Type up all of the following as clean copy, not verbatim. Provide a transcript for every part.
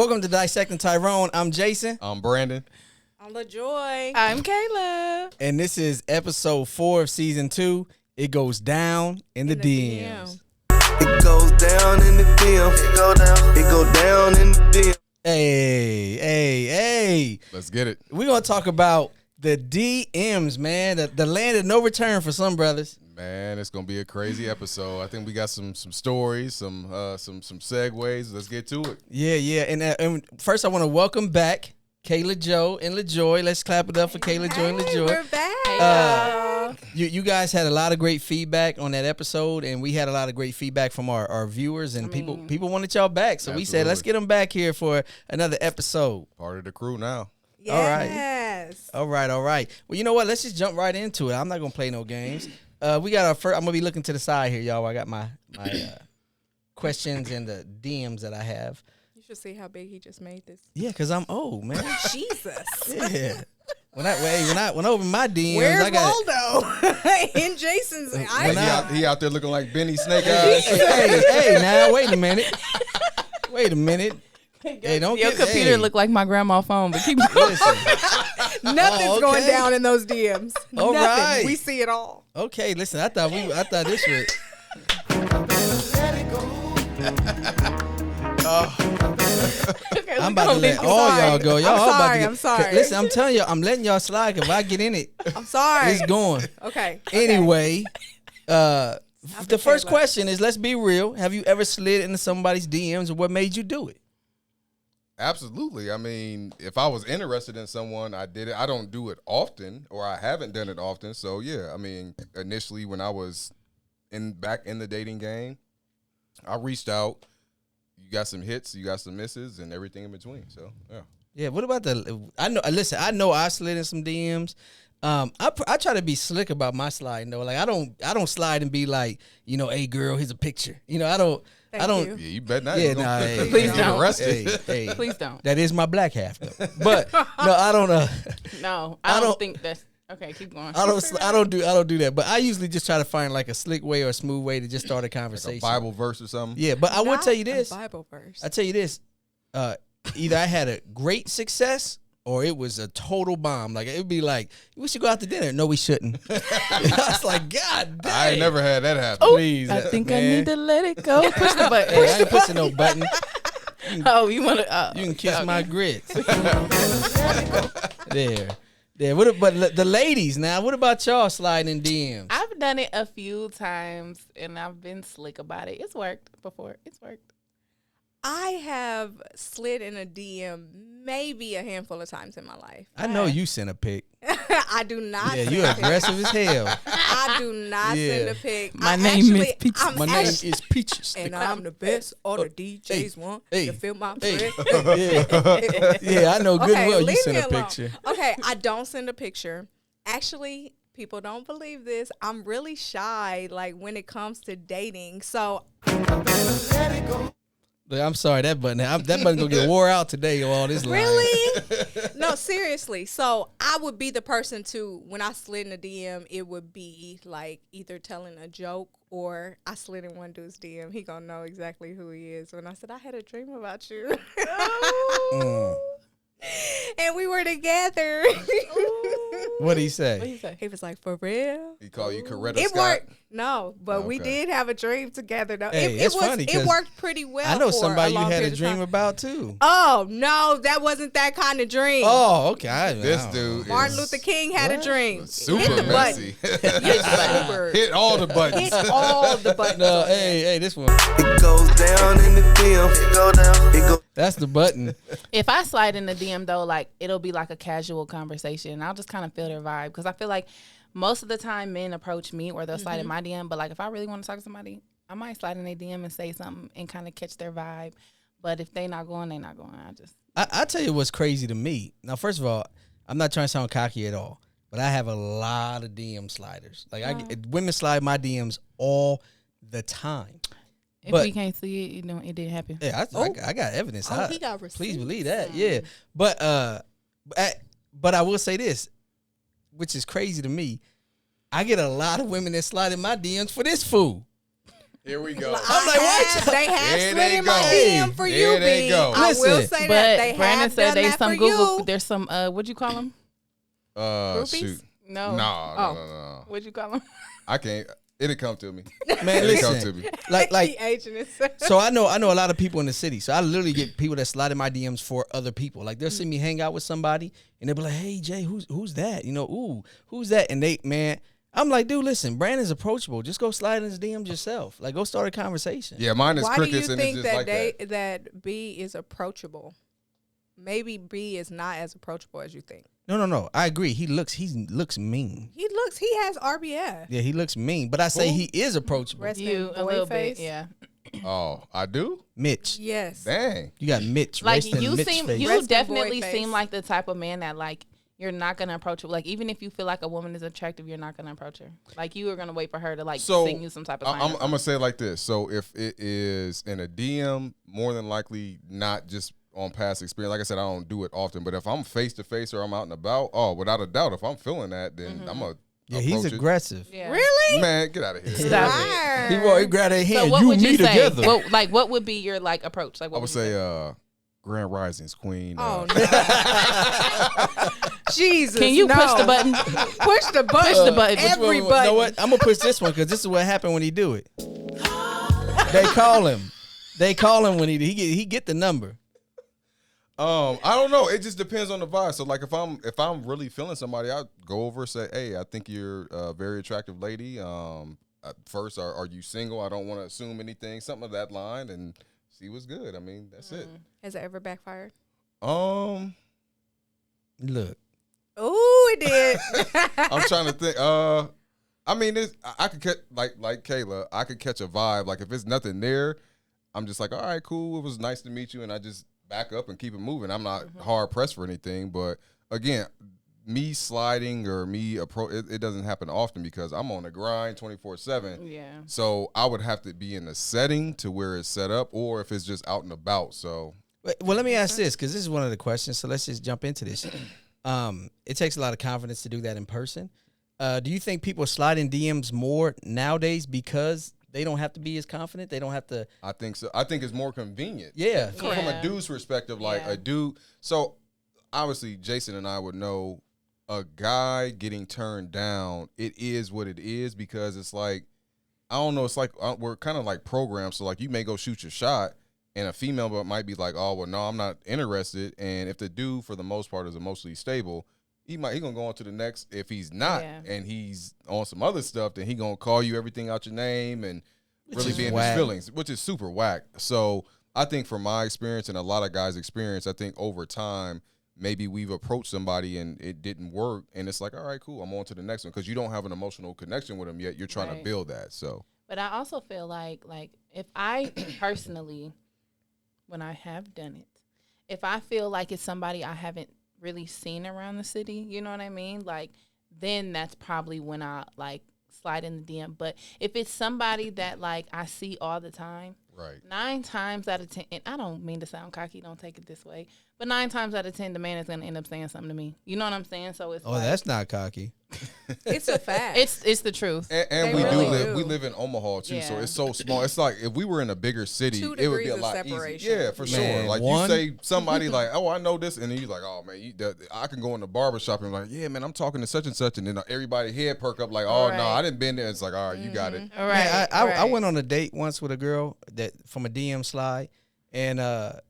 Welcome to Dissecting Tyrone. I'm Jason. I'm Brandon. I'm LaJoy. I'm Kayla. And this is episode 4 of season 2. It goes down in the DMs. It goes down in the DM. It go down in the DM. Hey. Let's get it. We're going to talk about the DMs, man. The land of no return for some brothers. Man, it's gonna be a crazy episode. I think we got some stories, some segues. Let's get to it. Yeah. And first, I want to welcome back Kayla Joe and LaJoy. Let's clap it up for Kayla Joe and LaJoy. We're back. You guys had a lot of great feedback on that episode, and we had a lot of great feedback from our viewers, and people wanted y'all back. So we said, let's get them back here for another episode. Part of the crew now. Yes. All right. Well, you know what? Let's just jump right into it. I'm not gonna play no games. We got our first. I'm gonna be looking to the side here, y'all. I got my questions and the DMs that I have. You should see how big he just made this. Yeah, cause I'm old, man. Jesus. Yeah. When I open my DMs, Where's I got Waldo? In Jason's. He out there looking like Benny Snake Hey, Eyes. hey, now wait a minute. Hey, don't Your get computer look like my grandma's phone, but keep going. Nothing's going down in those DMs. All Nothing. right. We see it all. Okay, listen. I thought this was. I'm about to let all y'all go. Y'all all about to get. I'm sorry. Listen, I'm telling you, I'm letting y'all slide. If I get in it, I'm sorry. it's going. Okay. Anyway, the first question is: let's be real. Have you ever slid into somebody's DMs, and what made you do it? Absolutely. I mean, if I was interested in someone, I did it. I don't do it often, or I haven't done it often. So yeah, I mean, initially when I was back in the dating game, I reached out. You got some hits, you got some misses, and everything in between. So yeah. Yeah. What about I know. Listen, I know I slid in some DMs. I try to be slick about my sliding though. Like I don't slide and be like, hey girl, here's a picture. I don't. You. Yeah, you bet not. Yeah, Please get don't. arrested. Hey. Please don't. That is my black half though. But no, I don't. No, I I don't- don't think that's okay. Keep going. I don't do that. But I usually just try to find like a slick way or a smooth way to just start a Like conversation. a Bible verse or something. Yeah, but I will Not tell you a this. Bible verse. I tell you this. Either I had a great success or it was a total bomb. Like it'd be like, we should go out to dinner. No, we shouldn't. I was like, God damn. I ain't never had that happen. Please, I think man. I need to let it go. Push the button. Hey, I ain't pushing no button. Oh, you want to? You can kiss my grits. There. But the ladies now, what about y'all sliding in DMs? I've done it a few times, and I've been slick about it. It's worked before. It's worked. I have slid in a DM maybe a handful of times in my life. I know you sent a pic. I do not. Yeah, send you a pic. aggressive as hell. I do not send a pic. My name is Peaches. I'm My name actually- is Peaches. And I'm the best. All the DJs want. hey, You feel my hey. breath? Yeah, I know good Okay, well you leave sent me a alone. picture. Okay, I don't send a picture. Actually, people don't believe this. I'm really shy, like when it comes to dating. So Look, I'm sorry, that button gonna get wore out today. All this lying. really, no, seriously. So I would be the person to when I slid in a DM, it would be like either telling a joke or I slid in one dude's DM. He gonna know exactly who he is. When I said I had a dream about you. And we were together. What'd he say? What do you say? He was like, for real? He call you Coretta It Scott. worked. No, but we Okay. did have a dream together. Though Hey, it it's was. funny 'cause It worked pretty well. I know for somebody you long had a period of dream time. about too. Oh no, that wasn't that kind of dream. Oh, okay. This dude Martin is Luther King had a dream. super Hit the messy. button. Super. Hit all the buttons. Hit all the buttons. No, on there. hey, this one. It goes down in the DM. It go down. It go. That's the button. If I slide in the DM though, like it'll be like a casual conversation. I'll just kind of feel their vibe because I feel like most of the time men approach me or they'll slide in my DM. But like if I really want to talk to somebody, I might slide in their DM and say something and kind of catch their vibe. But if they not going, they not going. I tell you what's crazy to me. Now, first of all, I'm not trying to sound cocky at all, but I have a lot of DM sliders. Like women slide my DMs all the time. If But- we can't see it, it didn't happen. Yeah, I got evidence. Oh, he got receipts. Please believe that. Yeah, but I will say this, which is crazy to me. I get a lot of women that slide in my DMs for this fool. Here we go. I'm like, what? They have Here slid they in my go. DM for Here you, they B. go. I will Listen, say But that they Brandon have said done there's that some for Google. you. There's some what'd you call them? Groupies? Shoot. No. No. What'd you call them? I can't. It'll come to me. Man, It'll come listen. to me. Like He aging himself. so I know a lot of people in the city. So I literally get people that slide in my DMs for other people. Like they'll see me hang out with somebody and they'll be like, "Hey Jay, who's that? You know, ooh, who's that?" And I'm like, dude, listen, Brandon's approachable. Just go slide in his DMs yourself. Like go start a conversation. Yeah, mine is Why do you crickets and it's think just that like that. that B is approachable? Maybe B is not as approachable as you think. No. I agree. He looks mean. He has RBF. Yeah, he looks mean. But I say Who? he is approachable. Rest You in a boy little face. bit, yeah. Oh, I do? Mitch. Yes. Dang. You got Mitch. Like resting you Mitch seem, face. you Rest in definitely boy face. seem like the type of man that like you're not gonna approach her. Like even if you feel like a woman is attractive, you're not gonna approach her. Like you are gonna wait for her to like So sing you some type of I'm song. gonna say it like this. So if it is in a DM, more than likely not just on past experience. Like I said, I don't do it often, but if I'm face to face or I'm out and about, without a doubt, if I'm feeling that, then I'm a Yeah, he's approach it. aggressive. Yeah. Really? Man, get out of here. Stop it. He grabbed their hand. So what you would me you say? together. What would be your like approach? Like what I would you say Grand Risings Queen. Oh no. Jesus. Can you no. push the button? Push the button. Push the button. Every You button. know what? I'm gonna push this one because this is what happened when he do it. They call him. when he get the number. I don't know. It just depends on the vibe. So like if I'm really feeling somebody, I go over and say, "Hey, I think you're a very attractive lady. First, are you single? I don't want to assume anything. Something of that line, and see what's good. I mean, that's it. Has it ever backfired? Look, Ooh, it did. I'm trying to think. I mean, I could catch like Kayla. I could catch a vibe. Like if it's nothing there, I'm just like, all right, cool. It was nice to meet you, and I just back up and keep it moving. I'm not hard pressed for anything, but again, me sliding or me it doesn't happen often because I'm on the grind 24/7. Yeah. So I would have to be in a setting to where it's set up, or if it's just out and about. So well, let me ask this because this is one of the questions. So let's just jump into this. It takes a lot of confidence to do that in person. Do you think people slide in DMs more nowadays because they don't have to be as confident? They don't have to. I think so. I think it's more convenient. Yeah. From a dude's perspective, like Yeah. a dude. So obviously, Jason and I would know a guy getting turned down. It is what it is because it's like, I don't know. It's like we're kind of like programmed. So like you may go shoot your shot, and a female might be like, "Oh well, no, I'm not interested." And if the dude, for the most part, is emotionally stable, he gonna go on to the next. If he's not, Yeah. and he's on some other stuff, then he gonna call you everything out your name and really is be in whack. his feelings, which is super whack. So I think from my experience and a lot of guys' experience, I think over time maybe we've approached somebody and it didn't work, and it's like, all right, cool, I'm on to the next one because you don't have an emotional connection with them yet. You're trying to Right. build that. So But I also feel like if I personally, when I have done it, if I feel like it's somebody I haven't really seen around the city, you know what I mean? Like, then that's probably when I like slide in the DM. But if it's somebody that like I see all the time, right. 9 times out of 10, and I don't mean to sound cocky, don't take it this way, but 9 times out of 10, the man is gonna end up saying something to me. You know what I'm saying? So it's Oh, like, that's not cocky. It's a fact. it's the truth. And They we really do do. we live in Omaha too, so Yeah. it's so small. It's like if we were in a bigger city, 2 it would be degrees a of lot separation. easier. Yeah, for Man, sure. Like one- you say somebody like, oh, I know this, and then you're like, oh man, I can go in the barbershop and be like, yeah, man, I'm talking to such and such, and then everybody head perk up like, oh no, Right. I didn't been there. It's like, all right, you got it. All Man, right. I went on a date once with a girl that from a DM slide, and I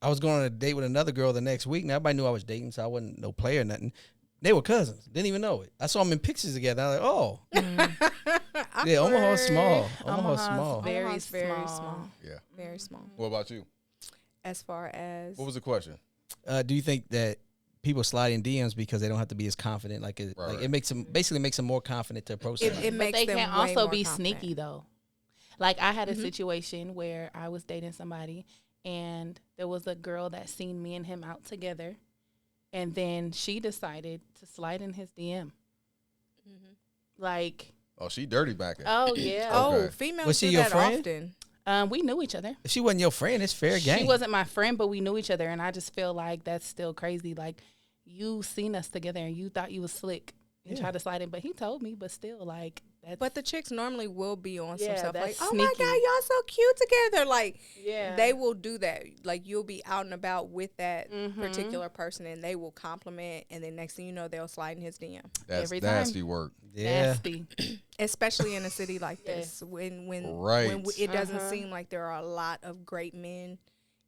was going on a date with another girl the next week. Now everybody knew I was dating, so I wasn't no player or nothing. They were cousins. Didn't even know it. I saw them in pictures together. I was like, oh, yeah, Omaha's small. Omaha's small. very Omaha's very small. small. Yeah. Very small. What about you? As far as What was the question? Do you think that people slide in DMs because they don't have to be as confident? Like Right. it makes them more confident to approach it, somebody. it But makes they them can way also more be confident. sneaky though. Like I had a situation where I was dating somebody and there was a girl that seen me and him out together, and then she decided to slide in his DM. Like, Oh, she dirty back at. oh yeah. Oh, Okay. females Was she do your that friend? often. We knew each other. If she wasn't your friend, it's fair game. She wasn't my friend, but we knew each other, and I just feel like that's still crazy. Like, you seen us together, and you thought you was slick and Yeah. tried to slide in, but he told me, but still, like, But the chicks normally will be on some Yeah, stuff like, that's oh my sneaky. God, y'all so cute together. Like, Yeah. they will do that. Like, you'll be out and about with that particular person, and they will compliment, and then next thing you know, they'll slide in his DM. That's Every time. nasty work. Yeah. Nasty. Especially in a city like this, when Right. it doesn't seem like there are a lot of great men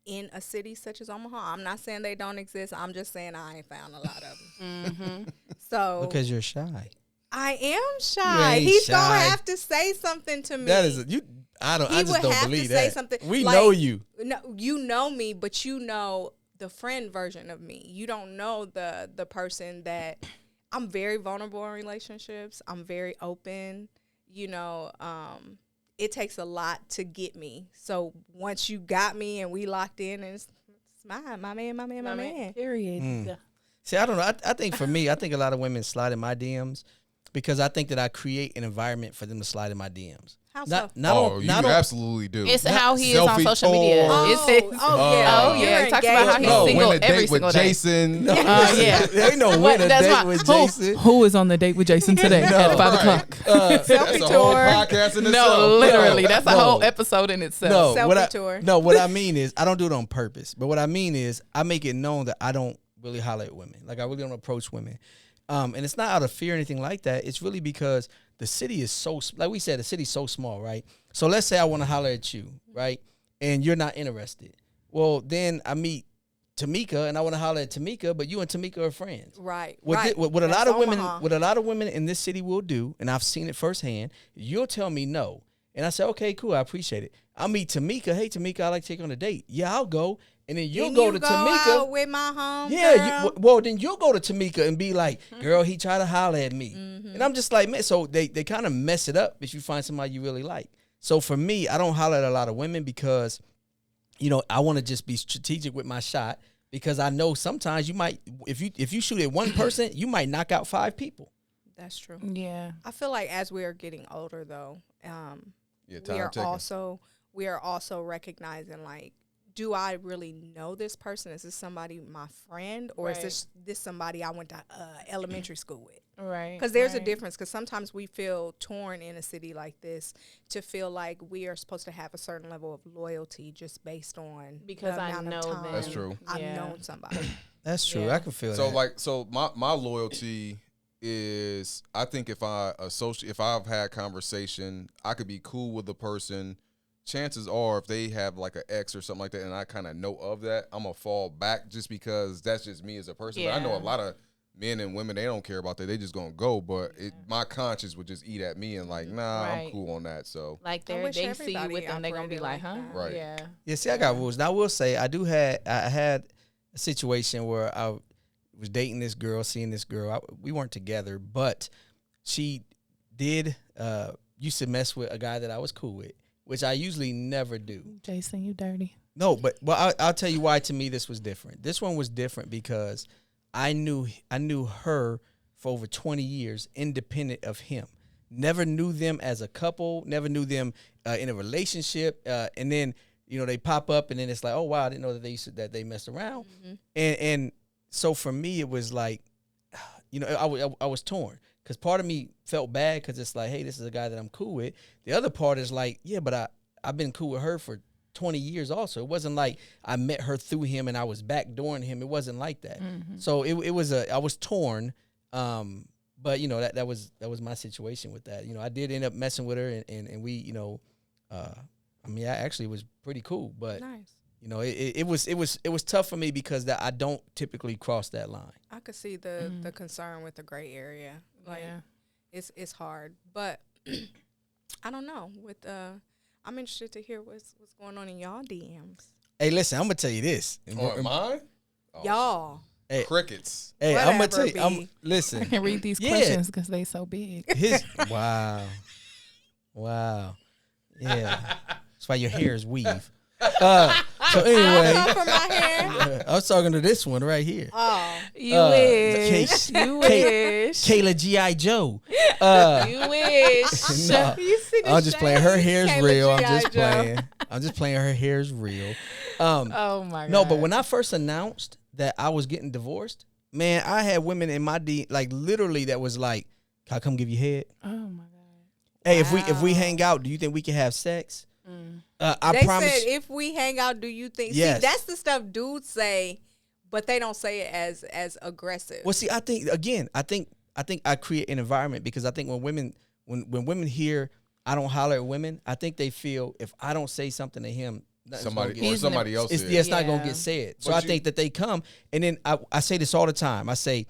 in a city such as Omaha. I'm not saying they don't exist. I'm just saying I ain't found a lot of them. So Because you're shy. I am shy. ain't He's gonna shy. have to say something to me. That is you. I He just would don't have to believe say that. something, We like- know you. No, you know me, but you know the friend version of me. You don't know the person that I'm very vulnerable in relationships. I'm very open. You know, it takes a lot to get me. So once you got me and we locked in, and it's my man. Period. See, I don't know. I think for me, I think a lot of women slide in my DMs because I think that I create an environment for them to slide in my DMs. How so? You absolutely do. It's how he is on Selfie social media. tours. It's Oh, yeah. You're He talks about how he's engaged. single win a every date single with day. Jason. Yeah. There ain't no What- win a that's date my- with who- Jason. Who is on the date with Jason today at 5 o'clock? That's a whole tour. podcast in No, itself. literally, that's a No. whole episode in itself. No, Selfie what I mean is I don't do it on purpose. But what I mean is I make it known that I don't really holler at women. Like I really don't approach women. And it's not out of fear or anything like that. It's really because the city is so, like we said, the city's so small, right? So let's say I want to holler at you, right? And you're not interested. Well, then I meet Tamika and I want to holler at Tamika, but you and Tamika are friends. Right. What, right. what a That's lot of women, Omaha. what a lot of women in this city will do, and I've seen it firsthand. You'll tell me no, and I say, okay, cool, I appreciate it. I'll meet Tamika. Hey, Tamika, I'd like to take you on a date. Yeah, I'll go, and then you'll Can go you to go Tamika. out with my home Yeah, girl? well, then you'll go to Tamika and be like, girl, he tried to holler at me. And I'm just like, man, so they kind of mess it up if you find somebody you really like. So for me, I don't holler at a lot of women because, you know, I want to just be strategic with my shot because I know sometimes you might, if you shoot at one person, you might knock out 5 people. That's true. Yeah. I feel like as we are getting older, though, Yeah, we time are ticking. also recognizing, like, do I really know this person? Is this somebody my friend, or Right. is this somebody I went to elementary school with? Right. Because there's a right. difference. Because sometimes we feel torn in a city like this to feel like we are supposed to have a certain level of loyalty just based on Because the I amount of know time them. That's true. I've Yeah. known somebody. That's true. Yeah. I can feel So that. so my loyalty is, I think if I've had conversation, I could be cool with the person. Chances are, if they have like an ex or something like that, and I kind of know of that, I'm gonna fall back just because that's just me as a person. But I know a Yeah. lot of men and women, they don't care about that. They just gonna go. But my conscience would just eat at me and like, nah, I'm Right. cool on that. So Like I wish they see you everybody with them, they're gonna be like, operated huh? like that. Right. Yeah. Yeah, see, I got rules. Now, I will say I had a situation where I was dating this girl, seeing this girl. We weren't together, but she did used to mess with a guy that I was cool with, which I usually never do. Jason, you dirty. No, but I'll tell you why. To me, this was different. This one was different because I knew her for over 20 years, independent of him. Never knew them as a couple. Never knew them in a relationship. And then they pop up, and then it's like, oh wow, I didn't know that they messed around. And so for me, it was like, I was torn because part of me felt bad because it's like, hey, this is a guy that I'm cool with. The other part is like, yeah, but I've been cool with her for 20 years also. It wasn't like I met her through him and I was backdooring him. It wasn't like that. So it was I was torn. But that was my situation with that. I did end up messing with her and we, I actually was pretty cool, but Nice. it was tough for me because that I don't typically cross that line. I could see the concern with the gray area. Like, Yeah. it's hard, but I don't know. I'm interested to hear what's going on in y'all DMs. Hey, listen, I'm gonna tell you this. on mine, Y'all. Hey, crickets. hey, I'm gonna tell Whatever, you. B. Listen, I can read these Yeah. questions because they so big. wow, yeah. That's why your hair is weave. So anyway, For my hair. I was talking to this one right here. Oh. You Wish. You wish. Kayla G.I. Joe. You wish. No, You see the I'm just playing. Her shade? hair's Kayla real. I'm G.I. just Joe. playing. I'm just playing. Her hair's real. Oh my god. No, but when I first announced that I was getting divorced, man, I had women in my like literally that was like, "Can I come give you head?" Oh my god. Hey, if we hang out, do you think we can have sex? I They promise. said, if we hang out, do you think? Yes. See, that's the stuff dudes say, but they don't say it as aggressive. Well, see, I think I create an environment because I think when women hear I don't holler at women, I think they feel if I don't say something to him, Somebody else it's, is. it's not gonna get said. So But I think that they come, and then I say this all the time. I say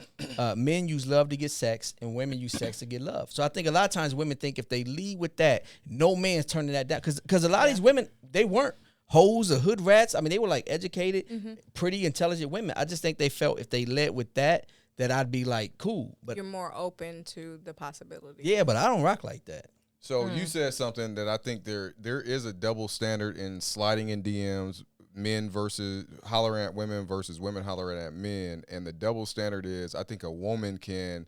men use love to get sex, and women use sex to get love. So I think a lot of times women think if they lead with that, no man's turning that down. Because a lot of these women, they weren't hoes or hood rats. I mean, they were like educated, pretty, intelligent women. I just think they felt if they led with that I'd be like cool. But You're more open to the possibility. yeah, but I don't rock like that. So you said something that I think there is a double standard in sliding in DMs, men versus hollering at women versus women hollering at men. And the double standard is I think a woman can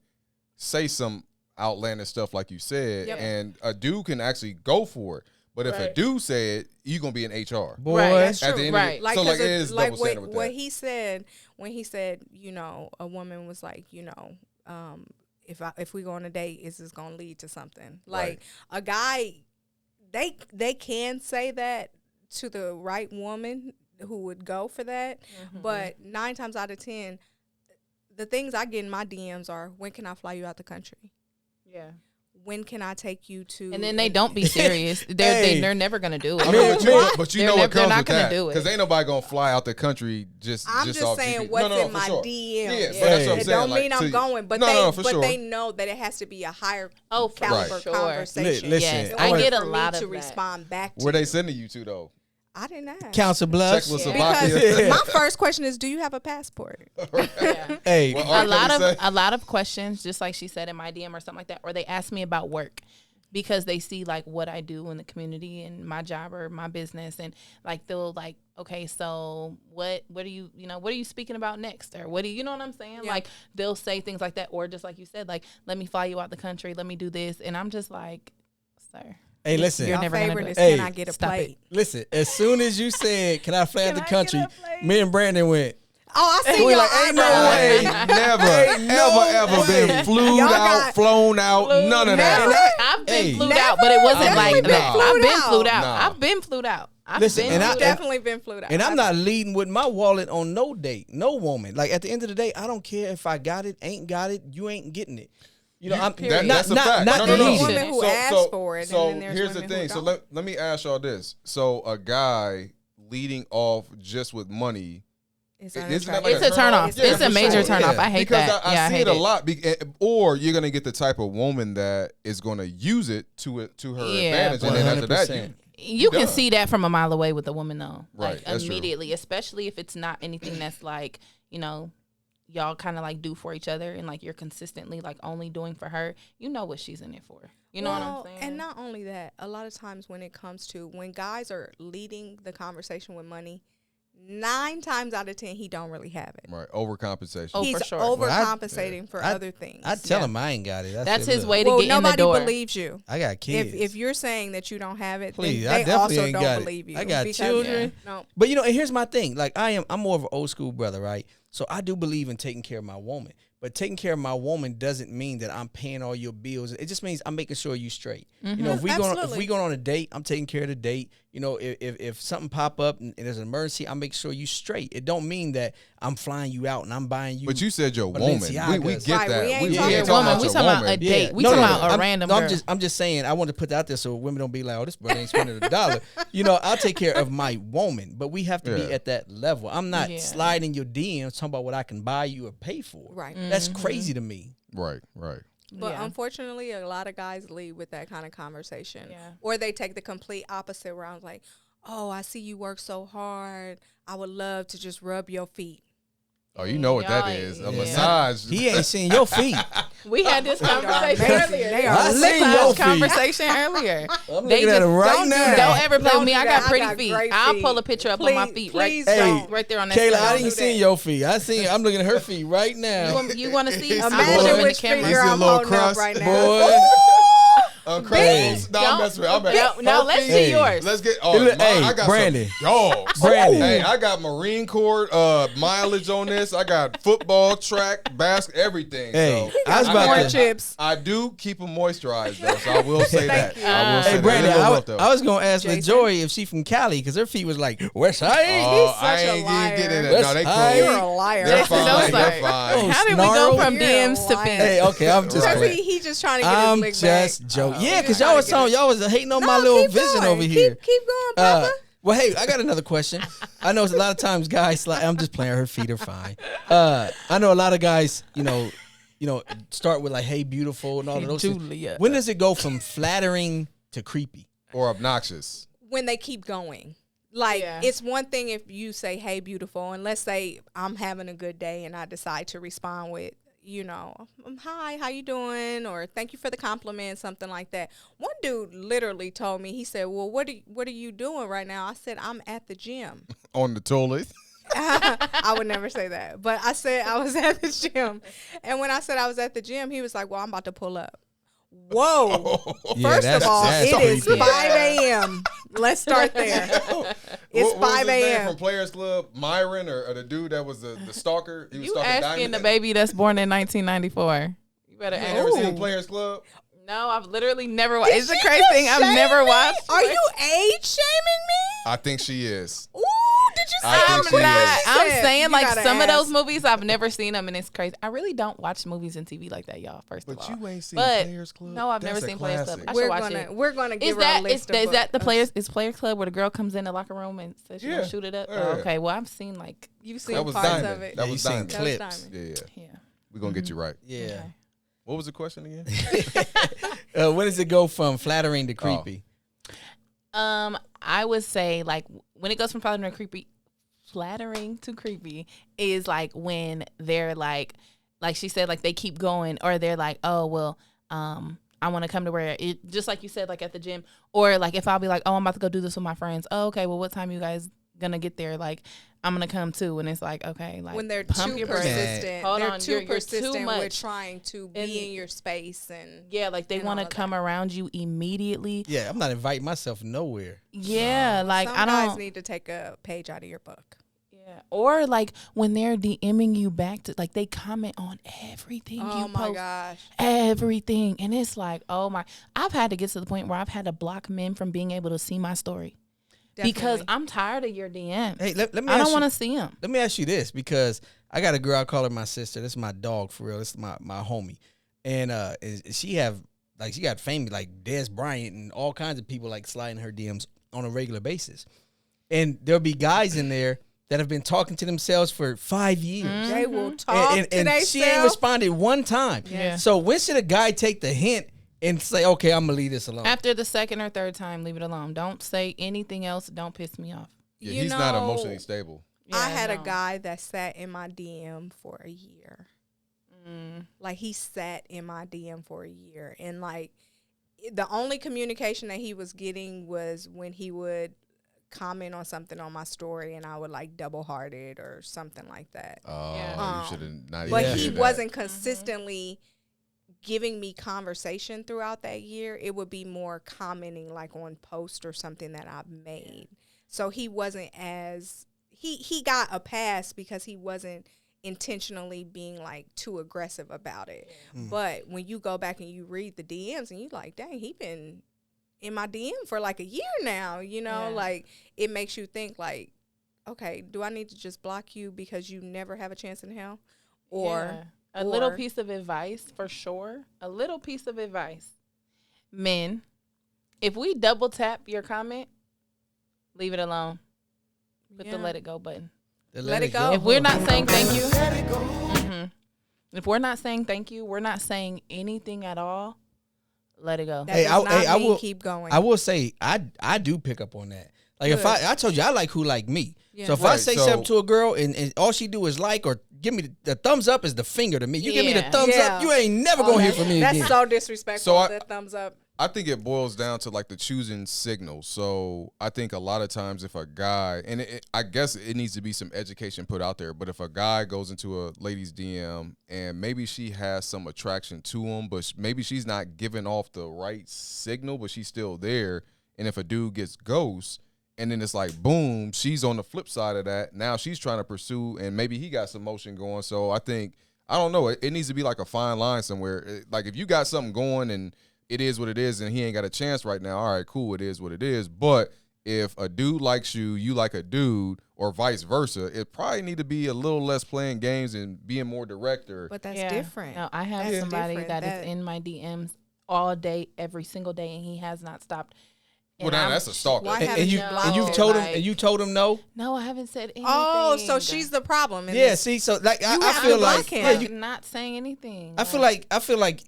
say some outlandish stuff like you said, and a dude can actually go for it. But if a dude said it, you're going to be in HR. Boy. Right, that's At the true. end Right. of it, so like it is double standard with what that. he said when he said, a woman was like, if we go on a date, is this gonna lead to something? Like a guy, they can say that to the right woman who would go for that, but 9 times out of 10, the things I get in my DMs are, when can I fly you out the country? Yeah. When can I take you to? And then they don't be serious. They're never gonna do it. I mean, but you know what they're comes not with gonna that. do it. Because ain't nobody going to fly out the country just I'm just off saying GP. what's No, in for my sure. DM. Yeah, Yeah. but that's what I'm It saying. don't like, mean I'm going, but for they sure. they know that it has to be a higher for caliber sure. conversation. Listen, Yes, in I order get a for me lot to of that. respond back to. Where they sending you to, though? I didn't ask. Council bluffs. Czechoslovakia. Because my first question is, do you have a passport? Hey, Well, a lot say? of a lot of questions, just like she said in my DM or something like that, or they ask me about work because they see like what I do in the community and my job or my business, and like they'll like, okay, so what are you what are you speaking about next, or what do you know what I'm saying? Yeah. Like they'll say things like that, or just like you said, like let me fly you out the country, let me do this, and I'm just like, sir. hey, listen. You're Your never gonna favorite do is, it. Hey, can I get a stop plate? Listen, as soon as you said, "Can I fly out the I get country?" a plate? Me and Brandon went. Oh, I see We your like, ain't no eyebrows. way. Never, ever been flew Y'all out, got- flown out, none of that. I've been Hey. flued out, but it wasn't Never? like Definitely that. been I've been flued flued out. out. Nah. I've been flued out. I've Listen, been and You've I- definitely been flued out. And I'm not leading with my wallet on no date, no woman. Like at the end of the day, I don't care if I got it, ain't got it, you ain't getting it. You know, I'm That's a fact. Not No, the no, no. least. women who ask for it, and So then there's here's the women who thing. So don't. let me ask y'all this. So a guy leading off just with money, isn't that like It's a turnoff. Yeah, It's a for major sure. turnoff. Yeah. I hate Because that. I see hate it a lot. Or you're gonna get the type of woman that is gonna use it to her Yeah, advantage, and then after that, 100%. You can done. see that from a mile away with a woman, though. Right, Like, that's true. immediately, especially if it's not anything that's like, y'all kind of like do for each other and like you're consistently like only doing for her. You know what she's in it for. You know what I'm saying? And not only that, a lot of times when it comes to when guys are leading the conversation with money, 9 times out of 10 he don't really have it. right, overcompensation. Oh, He's for sure. overcompensating for other things. I tell him I ain't got it. That's it, his look, way to well, get in the nobody door. believes you. I got kids. If you're saying that you don't have it, Please, then I they definitely also ain't don't got it. believe you. I got because- children. No. But and here's my thing. Like I'm more of an old school brother, right? So I do believe in taking care of my woman. But taking care of my woman doesn't mean that I'm paying all your bills. It just means I'm making sure you straight. You know, if we Absolutely. going on a date, I'm taking care of the date. You know, if something pop up and there's an emergency, I make sure you straight. It don't mean that I'm flying you out and I'm buying you. But you said your woman. We Balenciagas. get Right, that. we ain't We talking ain't about talking We about talking your about a woman. date. We talking about a random girl. I'm just saying. I wanted to put that out there so women don't be like, "Oh, this brother ain't spending $1." You know, I'll take care of my woman, but we have to be Yeah. at that level. I'm not Yeah. sliding your DMs talking about what I can buy you or pay for. Right. That's crazy to me. Right. But Yeah. unfortunately, a lot of guys lead with that kind of conversation. Yeah. Or they take the complete opposite route, like, oh, I see you work so hard. I would love to just rub your feet. Oh, you know what that Y'all is. A ain't- massage. He ain't seen your feet. We had this conversation amazing. earlier. They are I lit. seen Your this feet. conversation earlier. I'm They looking at just it right don't do now. that. Don't ever play Don't with me. do I that. got I pretty got feet. great I'll feet. pull a picture up on my feet right, Please Hey, don't. right there on that. Kayla, screen. I do didn't that. see your feet. I'm looking at her feet right now. You want to see? I'll Imagine put her in the which camera. You finger see a I'm little holding up crust? right now. Boy. Uncrustables. No, I'm messing with. I'm messing. No, let's Herpes. see yours. Let's get. Hey, I got Brandon. some dogs. Brandon. Hey, I got Marine Corps mileage on this. I got football, track, basket, everything. Hey, so I was about Corn to. chips. I do keep them moisturized though, so I will say that. you. I will say Hey, that. Brandon, It'll I help, though. was gonna ask Jason? LaJoy if she from Cali because her feet was like West Side. Oh, such I a ain't liar. get in it. West No, they Side. cool. You're a liar. They're Jason, fine. don't They're start. fine. How did we Snarl? go from You're a DMs to liar. feet? Hey, okay, I'm just Right. playing. He just trying to get I'm his lick just back. joking. Oh, Yeah, because you're y'all was trying to y'all was hating on my No, little keep vision going. over here. Keep going, Papa. Well, hey, I got another question. I know a lot of times guys like I'm just playing. Her feet are fine. I know a lot of guys, start with like, "Hey, beautiful," and all of those things. Julia. When does it go from flattering to creepy? Or obnoxious. When they keep going. Like, Yeah. it's one thing if you say, "Hey, beautiful," and let's say I'm having a good day and I decide to respond with, "Hi, how you doing?" or "Thank you for the compliment," something like that. One dude literally told me, he said, "Well, what are you doing right now?" I said, "I'm at the gym." On the toilet. I would never say that, but I said I was at the gym. And when I said I was at the gym, he was like, "Well, I'm about to pull up." Whoa. Yeah, First of all, that's it is creepy. 5 a.m. Let's start there. It's What was 5 his name a.m. from Players Club? Myron or the dude that was the stalker? He was You stalking asking Diamond. the baby that's born in 1994. You better You ask. never seen Ooh. Players Club? No, I've literally never watched. It's a crazy thing. I've never watched. Are you age shaming me? I think she is. Ooh, did you see I think how she many is. movies I'm she said? saying You like gotta some of ask. those movies I've never seen them, and it's crazy. I really don't watch movies and TV like that, y'all. First of But all, you ain't seen But Players Club? no, I've That's never a seen Players Club. classic. I should watch We're gonna it. give Is her a that list is of that the books. Players? Is Players Club where the girl comes in the locker room and says she's Yeah. gonna shoot it up? Yeah. Oh, okay, well I've seen like You've seen That was parts Diamond. of it. That you was seen Diamond. That was clips. Diamond. Yeah. yeah. We're going to get you right. Yeah. Okay. What was the question again? When does it go from flattering to creepy? I would say like when it goes from flattering to creepy is like when they're like she said, like they keep going, or they're like, oh well, I want to come to where it, just like you said, like at the gym, or like if I'll be like, oh, I'm about to go do this with my friends. Oh, okay, well, what time you guys gonna get there? Like I'm gonna come too, and it's like, okay, like When they're pump too your brakes. persistent, Hold they're on, too you're too persistent with much. trying to And- be in your space and Yeah, like they and want to all of come that. around you immediately. Yeah, I'm not inviting myself nowhere. Yeah, like Some I guys don't. need to take a page out of your book. Yeah. Or like when they're DMing you back to like they comment on everything Oh you my post. gosh. Everything. And it's like, oh my, I've had to get to the point where I've had to block men from being able to see my story because Definitely. I'm tired of your DMs. Hey, let me I ask don't you- want to see them. Let me ask you this, because I got a girl, I call her my sister. This is my dog for real. This is my homie. And she got famous like Des Bryant and all kinds of people like sliding her DMs on a regular basis. And there'll be guys in there that have been talking to themselves for 5 years. They will talk And to she ain't themselves. responded one time. Yeah. So when should a guy take the hint and say, okay, I'm gonna leave this alone? After the second or third time, leave it alone. Don't say anything else. Don't piss me off. Yeah, You he's not know, emotionally stable. I Yeah, had a no. guy that sat in my DM for a year. Like he sat in my DM for a year, and like the only communication that he was getting was when he would comment on something on my story, and I would like double heart it or something like that. Oh, Yeah. you should have not But even he did that. wasn't consistently giving me conversation throughout that year. It would be more commenting like on post or something that I've made. So he wasn't as he got a pass because he wasn't intentionally being like too aggressive about it. But when you go back and you read the DMs and you like, dang, he been in my DM for like a year now, Yeah. like it makes you think like, okay, do I need to just block you because you never have a chance in hell? Or Yeah. A little or- piece of advice for sure. A little piece of advice. Men, if we double tap your comment, leave it alone. Put Yeah. the let it go button. Let it go. If we're not saying thank you, if we're not saying thank you, we're not saying anything at all. Let it go. that Hey, does not I mean will keep going. I will say I do pick up on that. Like if I told you I like who like me. Yeah. So if I Right, say so- something to a girl and all she do is like or give me the thumbs up is the finger to me. You give me the Yeah. thumbs Yeah. up, you ain't never gonna hear from me That's again. so disrespectful. So that thumbs up. I think it boils down to like the choosing signals. So I think a lot of times if a guy, and I guess it needs to be some education put out there, but if a guy goes into a lady's DM and maybe she has some attraction to him, but maybe she's not giving off the right signal, but she's still there. And if a dude gets ghost, and then it's like, boom, she's on the flip side of that. Now she's trying to pursue, and maybe he got some motion going. So I think, I don't know, it needs to be like a fine line somewhere. Like if you got something going and it is what it is, and he ain't got a chance right now. All right, cool, it is what it is. But if a dude likes you, you like a dude, or vice versa, it probably need to be a little less playing games and being more direct. But that's different. No, I have somebody that is in my DMs all day, every single day, and he has not stopped. Well, now that's a stalker. And you've told him, and you told him no. No, I haven't said anything. Oh, so she's the problem. Yeah, see, so like I feel like you're not saying anything. I feel like.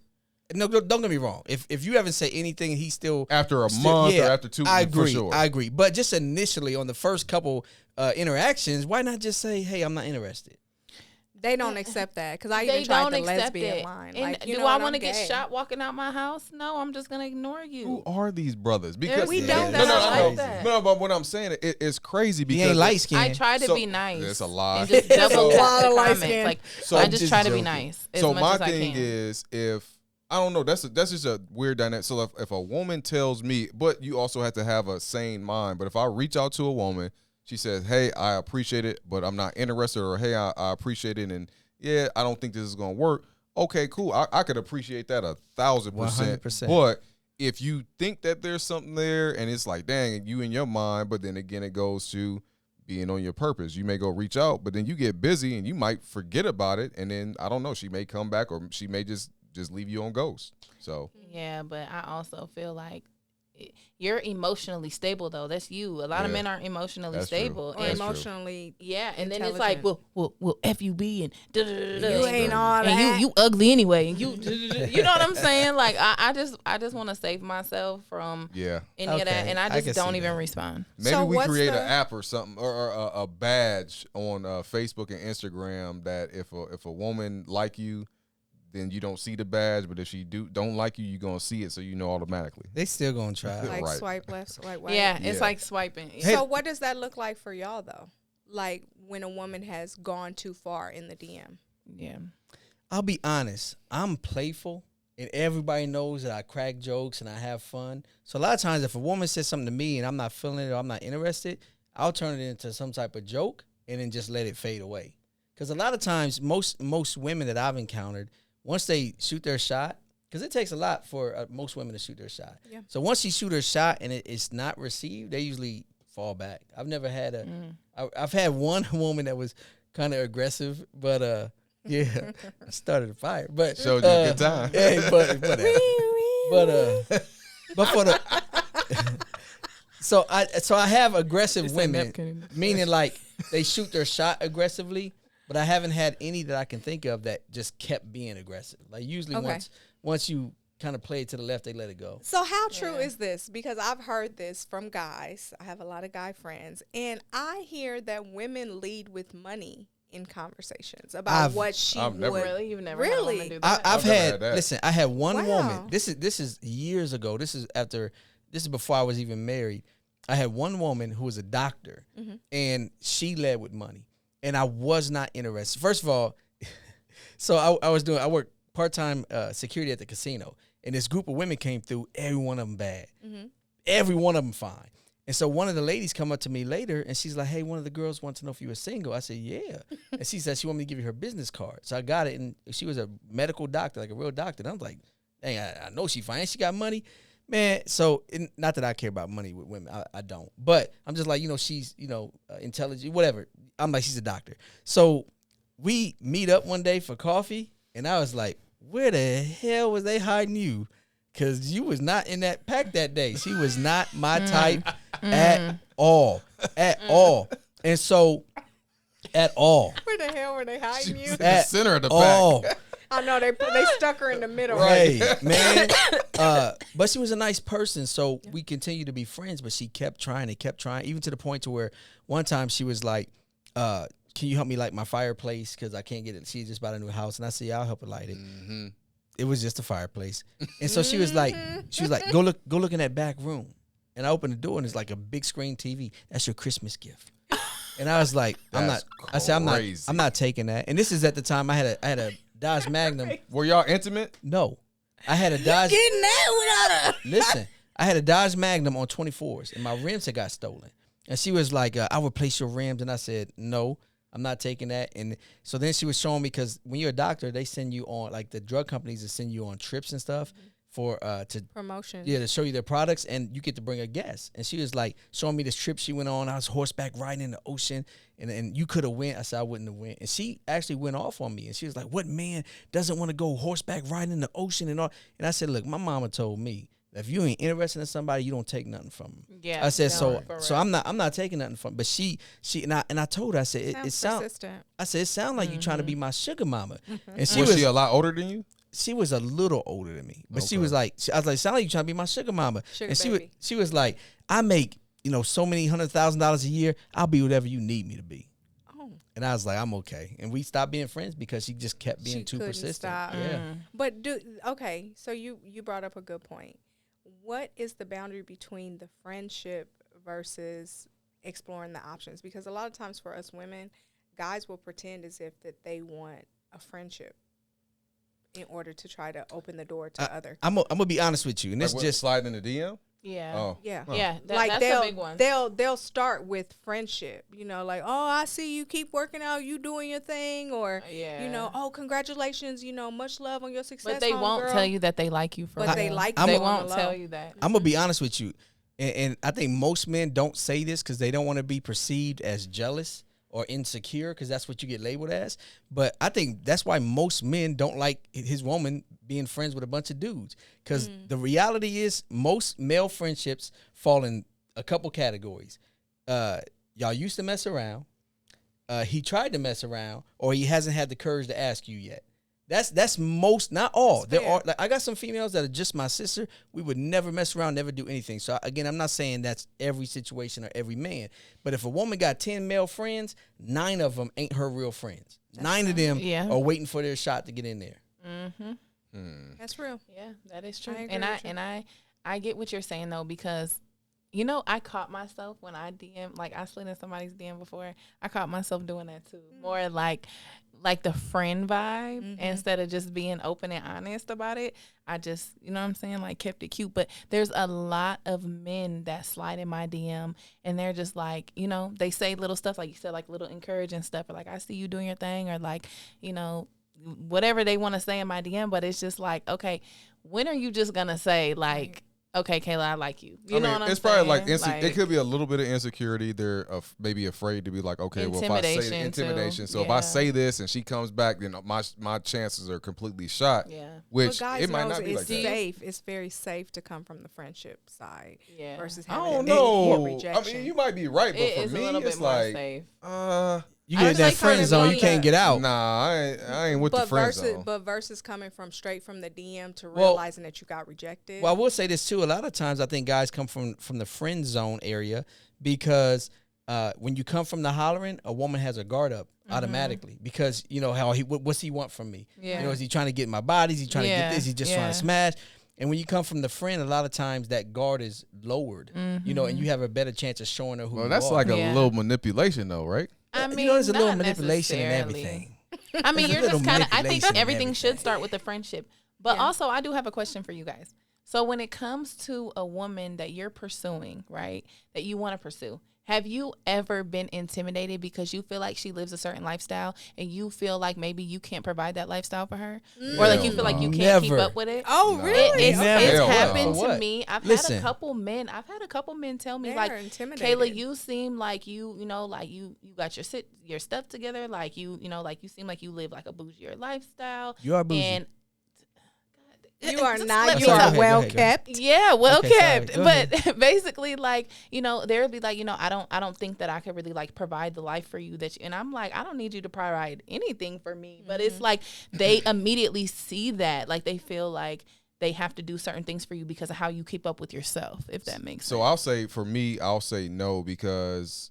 No, don't get me wrong. If you haven't said anything, he's still after a month or after 2 weeks. I agree. For sure. I agree. But just initially on the first couple interactions, why not just say, "Hey, I'm not interested"? They don't accept that because I even tried the lesbian line. Like, do I want to get shot walking out my house? No, I'm just gonna ignore you. Who are these brothers? Because we don't. No, but what I'm saying, it's crazy because he ain't light skinned. I try to be nice. It's a lie. And just double a lot of light comments. skin. Like, so I just try to be nice. So my thing is, if I don't know, that's just a weird dynamic. So if a woman tells me, but you also have to have a sane mind. But if I reach out to a woman, she says, "Hey, I appreciate it, but I'm not interested," or "Hey, I appreciate it, and yeah, I don't think this is gonna work." Okay, cool. I could appreciate that 1,000%. 100%. But if you think that there's something there, and it's like, dang, you in your mind, but then again, it goes to being on your purpose. You may go reach out, but then you get busy, and you might forget about it, and then I don't know. She may come back, or she may just leave you on ghost. So yeah, but I also feel like you're emotionally stable though. That's you. A lot of men aren't emotionally stable. Or emotionally and then it's like, well, FUB and you ain't all that. And you ugly anyway. And you you know what I'm saying? Like I just want to save myself from any of that, and I just don't even respond. Maybe we create an app or something, or a badge on Facebook and Instagram that if a woman like you, then you don't see the badge, but if she don't like you, you're gonna see it, so you know automatically. They still gonna try. Like swipe left, swipe right. Yeah, it's like swiping. So what does that look like for y'all though? Like when a woman has gone too far in the DM? Yeah. I'll be honest. I'm playful, and everybody knows that I crack jokes and I have fun. So a lot of times, if a woman says something to me and I'm not feeling it or I'm not interested, I'll turn it into some type of joke and then just let it fade away. Because a lot of times, most women that I've encountered, once they shoot their shot, because it takes a lot for most women to shoot their shot. Yeah. So once you shoot her shot and it's not received, they usually fall back. I've never had I've had one woman that was kind of aggressive, but yeah, I started a fire. But showed you a good time. Yeah, but for the so I have aggressive women, meaning like they shoot their shot aggressively. But I haven't had any that I can think of that just kept being aggressive. Like usually once you kind of play it to the left, they let it go. So how true is this? Because I've heard this from guys. I have a lot of guy friends. And I hear that women lead with money in conversations about what she would. Really? You've never had a woman do that? I've had that. Listen, I had one woman. This is years ago. This is before I was even married. I had one woman who was a doctor, and she led with money. And I was not interested. First of all, so I worked part-time security at the casino. And this group of women came through, every one of them bad. Mm-hmm. Every one of them fine. And so one of the ladies come up to me later, and she's like, "Hey, one of the girls wants to know if you were single." I said, "Yeah." And she said she wanted me to give you her business card. So I got it, and she was a medical doctor, like a real doctor. And I was like, dang, I know she fine. She got money. Man, so not that I care about money with women. I don't. But I'm just like, she's, intelligent, whatever. I'm like, she's a doctor. So we meet up one day for coffee, and I was like, where the hell was they hiding you? Because you was not in that pack that day. She was not my type at all. At all. And so, at all. Where the hell were they hiding you? At the center of the pack. I know, they stuck her in the middle. Right, man. But she was a nice person, so we continued to be friends, but she kept trying and kept trying, even to the point to where one time she was like, can you help me light my fireplace? Because I can't get it. She just bought a new house. And I said, yeah, I'll help her light it. Mm-hmm. It was just a fireplace. And so she was like, go look in that back room. And I opened the door and it's like a big screen TV. That's your Christmas gift. And I was like, I'm not taking that. And this is at the time I had a Dodge Magnum. Were y'all intimate? No. I had a Dodge. Getting that without a. Listen, I had a Dodge Magnum on 24s and my rims had got stolen. And she was like, I'll replace your rims. And I said, no, I'm not taking that. And so then she was showing me, because when you're a doctor, they send you on, like the drug companies that send you on trips and stuff for to promotion. Yeah, to show you their products, and you get to bring a guest. And she was like showing me this trip she went on. I was horseback riding in the ocean, and you could have went. I said I wouldn't have went. And she actually went off on me, and she was like, "What man doesn't want to go horseback riding in the ocean and all?" And I said, "Look, my mama told me that if you ain't interested in somebody, you don't take nothing from them." Yeah, I said so I'm not taking nothing from. But she and I told her, I said it sounds. I said it sounds like you trying to be my sugar mama. And she was she a lot older than you? She was a little older than me, but she was like, I was like, sound like you trying to be my sugar mama. Sugar and baby. she was like, I make, so many $100,000 a year. I'll be whatever you need me to be. Oh. And I was like, I'm okay. And we stopped being friends because she just kept being too persistent. Stop. Yeah. But okay, so you brought up a good point. What is the boundary between the friendship versus exploring the options? Because a lot of times for us women, guys will pretend as if that they want a friendship in order to try to open the door to other. I'm gonna be honest with you, and this just sliding in the DM. Yeah. Oh. Yeah. Huh. Yeah. Like that's a big one. They'll start with friendship, like, oh, I see you keep working out, you doing your thing, or oh, congratulations, much love on your success. But they won't tell you that they like you for But real. they like They you won't tell you that. I'm gonna be honest with you, and I think most men don't say this because they don't want to be perceived as jealous or insecure, because that's what you get labeled as. But I think that's why most men don't like his woman being friends with a bunch of dudes, because the reality is most male friendships fall in a couple categories. Y'all used to mess around, he tried to mess around, or he hasn't had the courage to ask you yet. That's most, not all. There are, like, I got some females that are just my sister. We would never mess around, never do anything. So again, I'm not saying that's every situation or every man. But if a woman got 10 male friends, 9 of them ain't her real friends. 9 of them are waiting for their shot to get in there. Mm-hmm. That's real. Yeah, that is true. I I get what you're saying though, because I caught myself when I DM, like I slid in somebody's DM before. I caught myself doing that too. More like the friend vibe instead of just being open and honest about it. I just, what I'm saying, like kept it cute. But there's a lot of men that slide in my DM and they're just like, they say little stuff like you said, like little encouraging stuff, or like I see you doing your thing, or like, whatever they want to say in my DM. But it's just like, okay, when are you just gonna say like, okay, Kayla, I like you. You know what I'm saying? It's probably like it could be a little bit of insecurity. They're maybe afraid to be like, okay, well, if I say intimidation. So if I say this and she comes back, then my chances are completely shot. Yeah. Which it might not be like that. Safe. It's very safe to come from the friendship side. Yeah. Versus having I don't know. I mean, you might be right, but for me, it's like safe. You get in that friend zone, you can't get out. Nah, I ain't with the friend zone. But versus coming straight from the DM to realizing that you got rejected. Well, I will say this too. A lot of times I think guys come from the friend zone area because when you come from the hollering, a woman has a guard up automatically, because how what's he want from me? Yeah. Is he trying to get in my body? Is he trying to get this? Is he just trying to smash? And when you come from the friend, a lot of times that guard is lowered, and you have a better chance of showing her who you are. Well, that's like a little manipulation though, right? I mean, there's a little manipulation in everything. I mean, you're just kind of, I think everything should start with a friendship. But also, I do have a question for you guys. So when it comes to a woman that you're pursuing, right, that you want to pursue, have you ever been intimidated because you feel like she lives a certain lifestyle and you feel like maybe you can't provide that lifestyle for her? Or like you feel like you can't keep up with it? Oh, really? It's happened to me. I've had a couple men tell me, like, Kayla, you seem like you got your stuff together. Like you seem like you live like a bougier lifestyle. You are bougie. And you are not. You are well kept. Yeah, well kept. But basically, like, there would be like, I don't think that I could really like provide the life for you and I'm like, I don't need you to provide anything for me. But it's like they immediately see that, like they feel like they have to do certain things for you because of how you keep up with yourself, if that makes sense. So I'll say no, because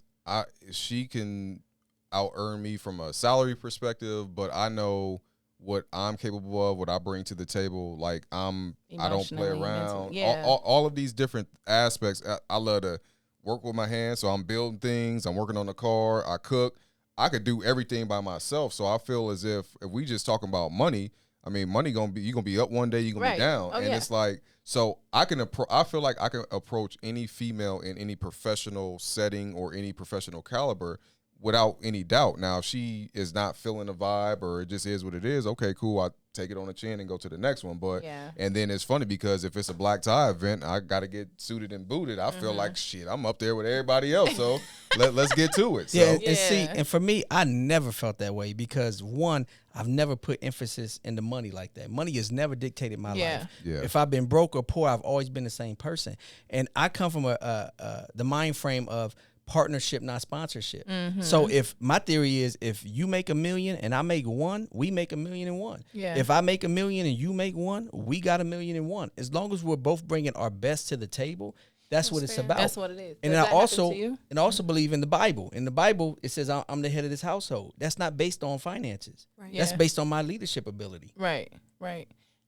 she can out earn me from a salary perspective, but I know what I'm capable of, what I bring to the table. Like I don't play Emotionally, around. mentally, yeah. All of these different aspects. I love to work with my hands. So I'm building things. I'm working on the car. I cook. I could do everything by myself. So I feel as if we just talking about money, I mean, money you're gonna be up one day, you're gonna be down. And it's like, so I feel like I can approach any female in any professional setting or any professional caliber without any doubt. Now, if she is not feeling the vibe or it just is what it is, okay, cool. I take it on the chin and go to the next one. But and then it's funny because if it's a black tie event, I got to get suited and booted. I feel like shit. I'm up there with everybody else, so let's get to it. So. Yeah, and see, and for me, I never felt that way because one, I've never put emphasis into money like that. Money has never dictated my life. Yeah. If I've been broke or poor, I've always been the same person. And I come from the mind frame of partnership, not sponsorship. So if my theory is if you make $1 million and I make $1, we make $1,000,001. Yeah. If I make $1 million and you make $1, we got $1,000,001. As long as we're both bringing our best to the table, that's what it's about. That's what it is. And Does I that happen also to you? believe in the Bible. In the Bible, it says I'm the head of this household. That's not based on finances. Right. That's based on my leadership ability. Right.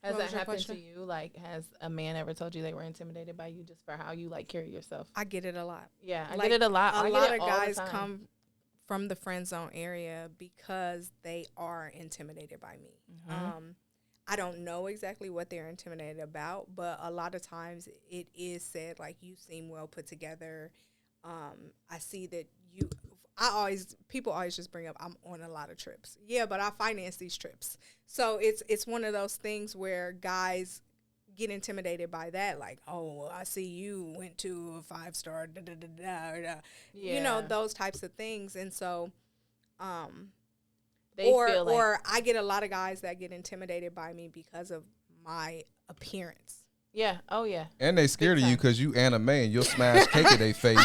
Has What that was your happened to question? you? Like, has a man ever told you they were intimidated by you just for how you like carry yourself? I get it a lot. Yeah, I Like, get it a lot. I A get lot it of all the guys time. come from the friend zone area because they are intimidated by me. I don't know exactly what they're intimidated about, but a lot of times it is said like, you seem well put together. I see that people always just bring up I'm on a lot of trips. Yeah, but I finance these trips. So it's one of those things where guys get intimidated by that, like, oh, I see you went to a 5-star, you know, those types of things. And so, or I get a lot of guys that get intimidated by me because of my appearance. Yeah. Oh, yeah. And they scared of you because you anime and you'll smash cake in their face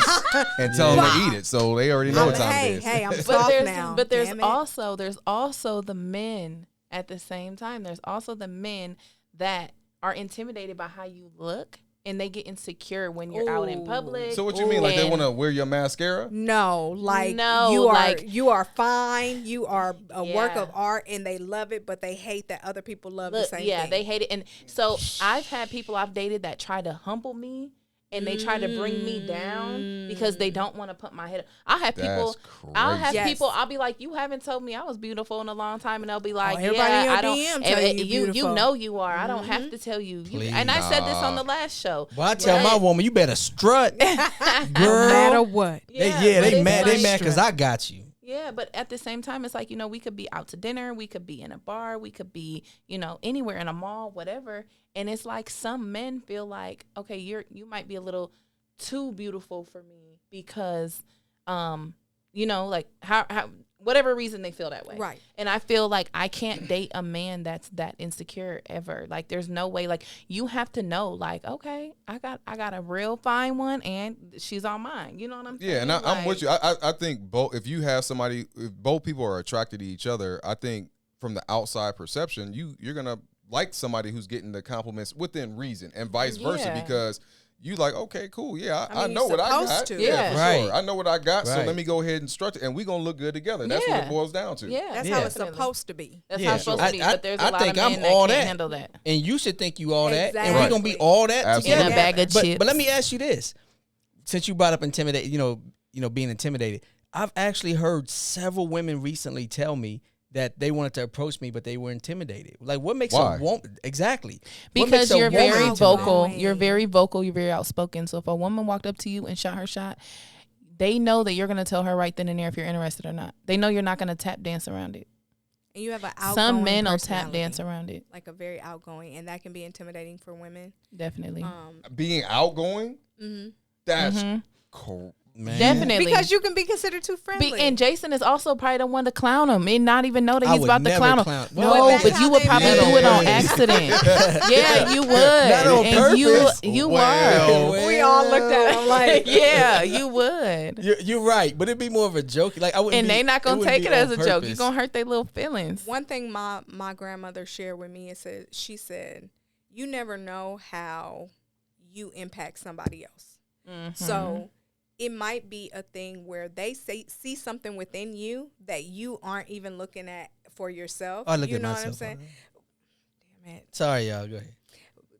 and tell them to eat it. So they already know what time it is. Hey, I'm But soft there's now. but there's damn it. also the men at the same time. There's also the men that are intimidated by how you look and they get insecure when you're out in public. So what you mean? Like they And- want to wear your mascara? No, like No, you are like- you are fine. You are a work Yeah. of art, and they love it, but they hate that other people love the Look, same yeah, thing. they hate it. And so I've had people I've dated that try to humble me and they try to bring me down because they don't want to put my head up. I'll have people Yes. people I'll be like, you haven't told me I was beautiful in a long time, and they'll be like, everybody in your I don't DM tell you you beautiful. know you are. I don't have to tell you. And I said this on the last show. Well, I tell my woman, you better strut, girl. no matter what. They but mad. it's They mad because I got you. Yeah, but at the same time, it's like, you know, we could be out to dinner, we could be in a bar, we could be, you know, anywhere in a mall, whatever. And it's like some men feel like, okay, you might be a little too beautiful for me because, you know, like how whatever reason they feel that way. Right. And I feel like I can't date a man that's that insecure ever. Like there's no way. Like you have to know, like, okay, I got a real fine one and she's on mine. You know what I'm saying? Yeah, and I'm with you. I think both. If you have somebody, if both people are attracted to each other, I think from the outside perception, you're gonna like somebody who's getting the compliments within reason, and vice versa, Yeah. because you like, okay, cool, yeah, I mean, know you're what I got, supposed to. yeah, for Right. sure, I know what I got, so Right. let me go ahead and structure, and we gonna look good together. That's what Yeah. it boils down to. Yeah. That's Yeah. how it's Definitely. supposed to be. That's Yeah. how it's supposed to be. I- But there's a I lot think of I'm men that all can't that. handle that. And you should think you all that, and Exactly. we're gonna be all that Absolutely. together. In a bag of chips. But let me ask you this: since you brought up intimidate, you know, being intimidated, I've actually heard several women recently tell me that they wanted to approach me, but they were intimidated. Like, what makes Why? a woman exactly? What makes Because a you're woman very intimidated? vocal. You're very vocal. You're very outspoken. So if a woman walked up to you and shot her shot, they know that you're going to tell her right then and there if you're interested or not. They know you're not going to tap dance around it. And you have an outgoing Some men will tap personality, dance around it. like a very outgoing, and that can be intimidating for women. Definitely. Being outgoing, that's cool. Man. Definitely. Because you can be considered too friendly. And Jason is also probably the one to clown him and not even know that I he's would about to never clown him. clown- No, Well, that's but how you would they probably do do it on it. accident. Yeah, you would. Not on and purpose. you Well, were. we all looked at him like, Yeah, you would. You're right, but it'd be more of a joke. Like I wouldn't. And be- they not gonna wouldn't take be it as on a joke. purpose. You're gonna hurt their little feelings. one thing my grandmother shared with me is she said, you never know how you impact somebody else. So it might be a thing where they see something within you that you aren't even looking at for yourself. I look you at know myself. what I'm saying? Damn it. Sorry, y'all. Go ahead.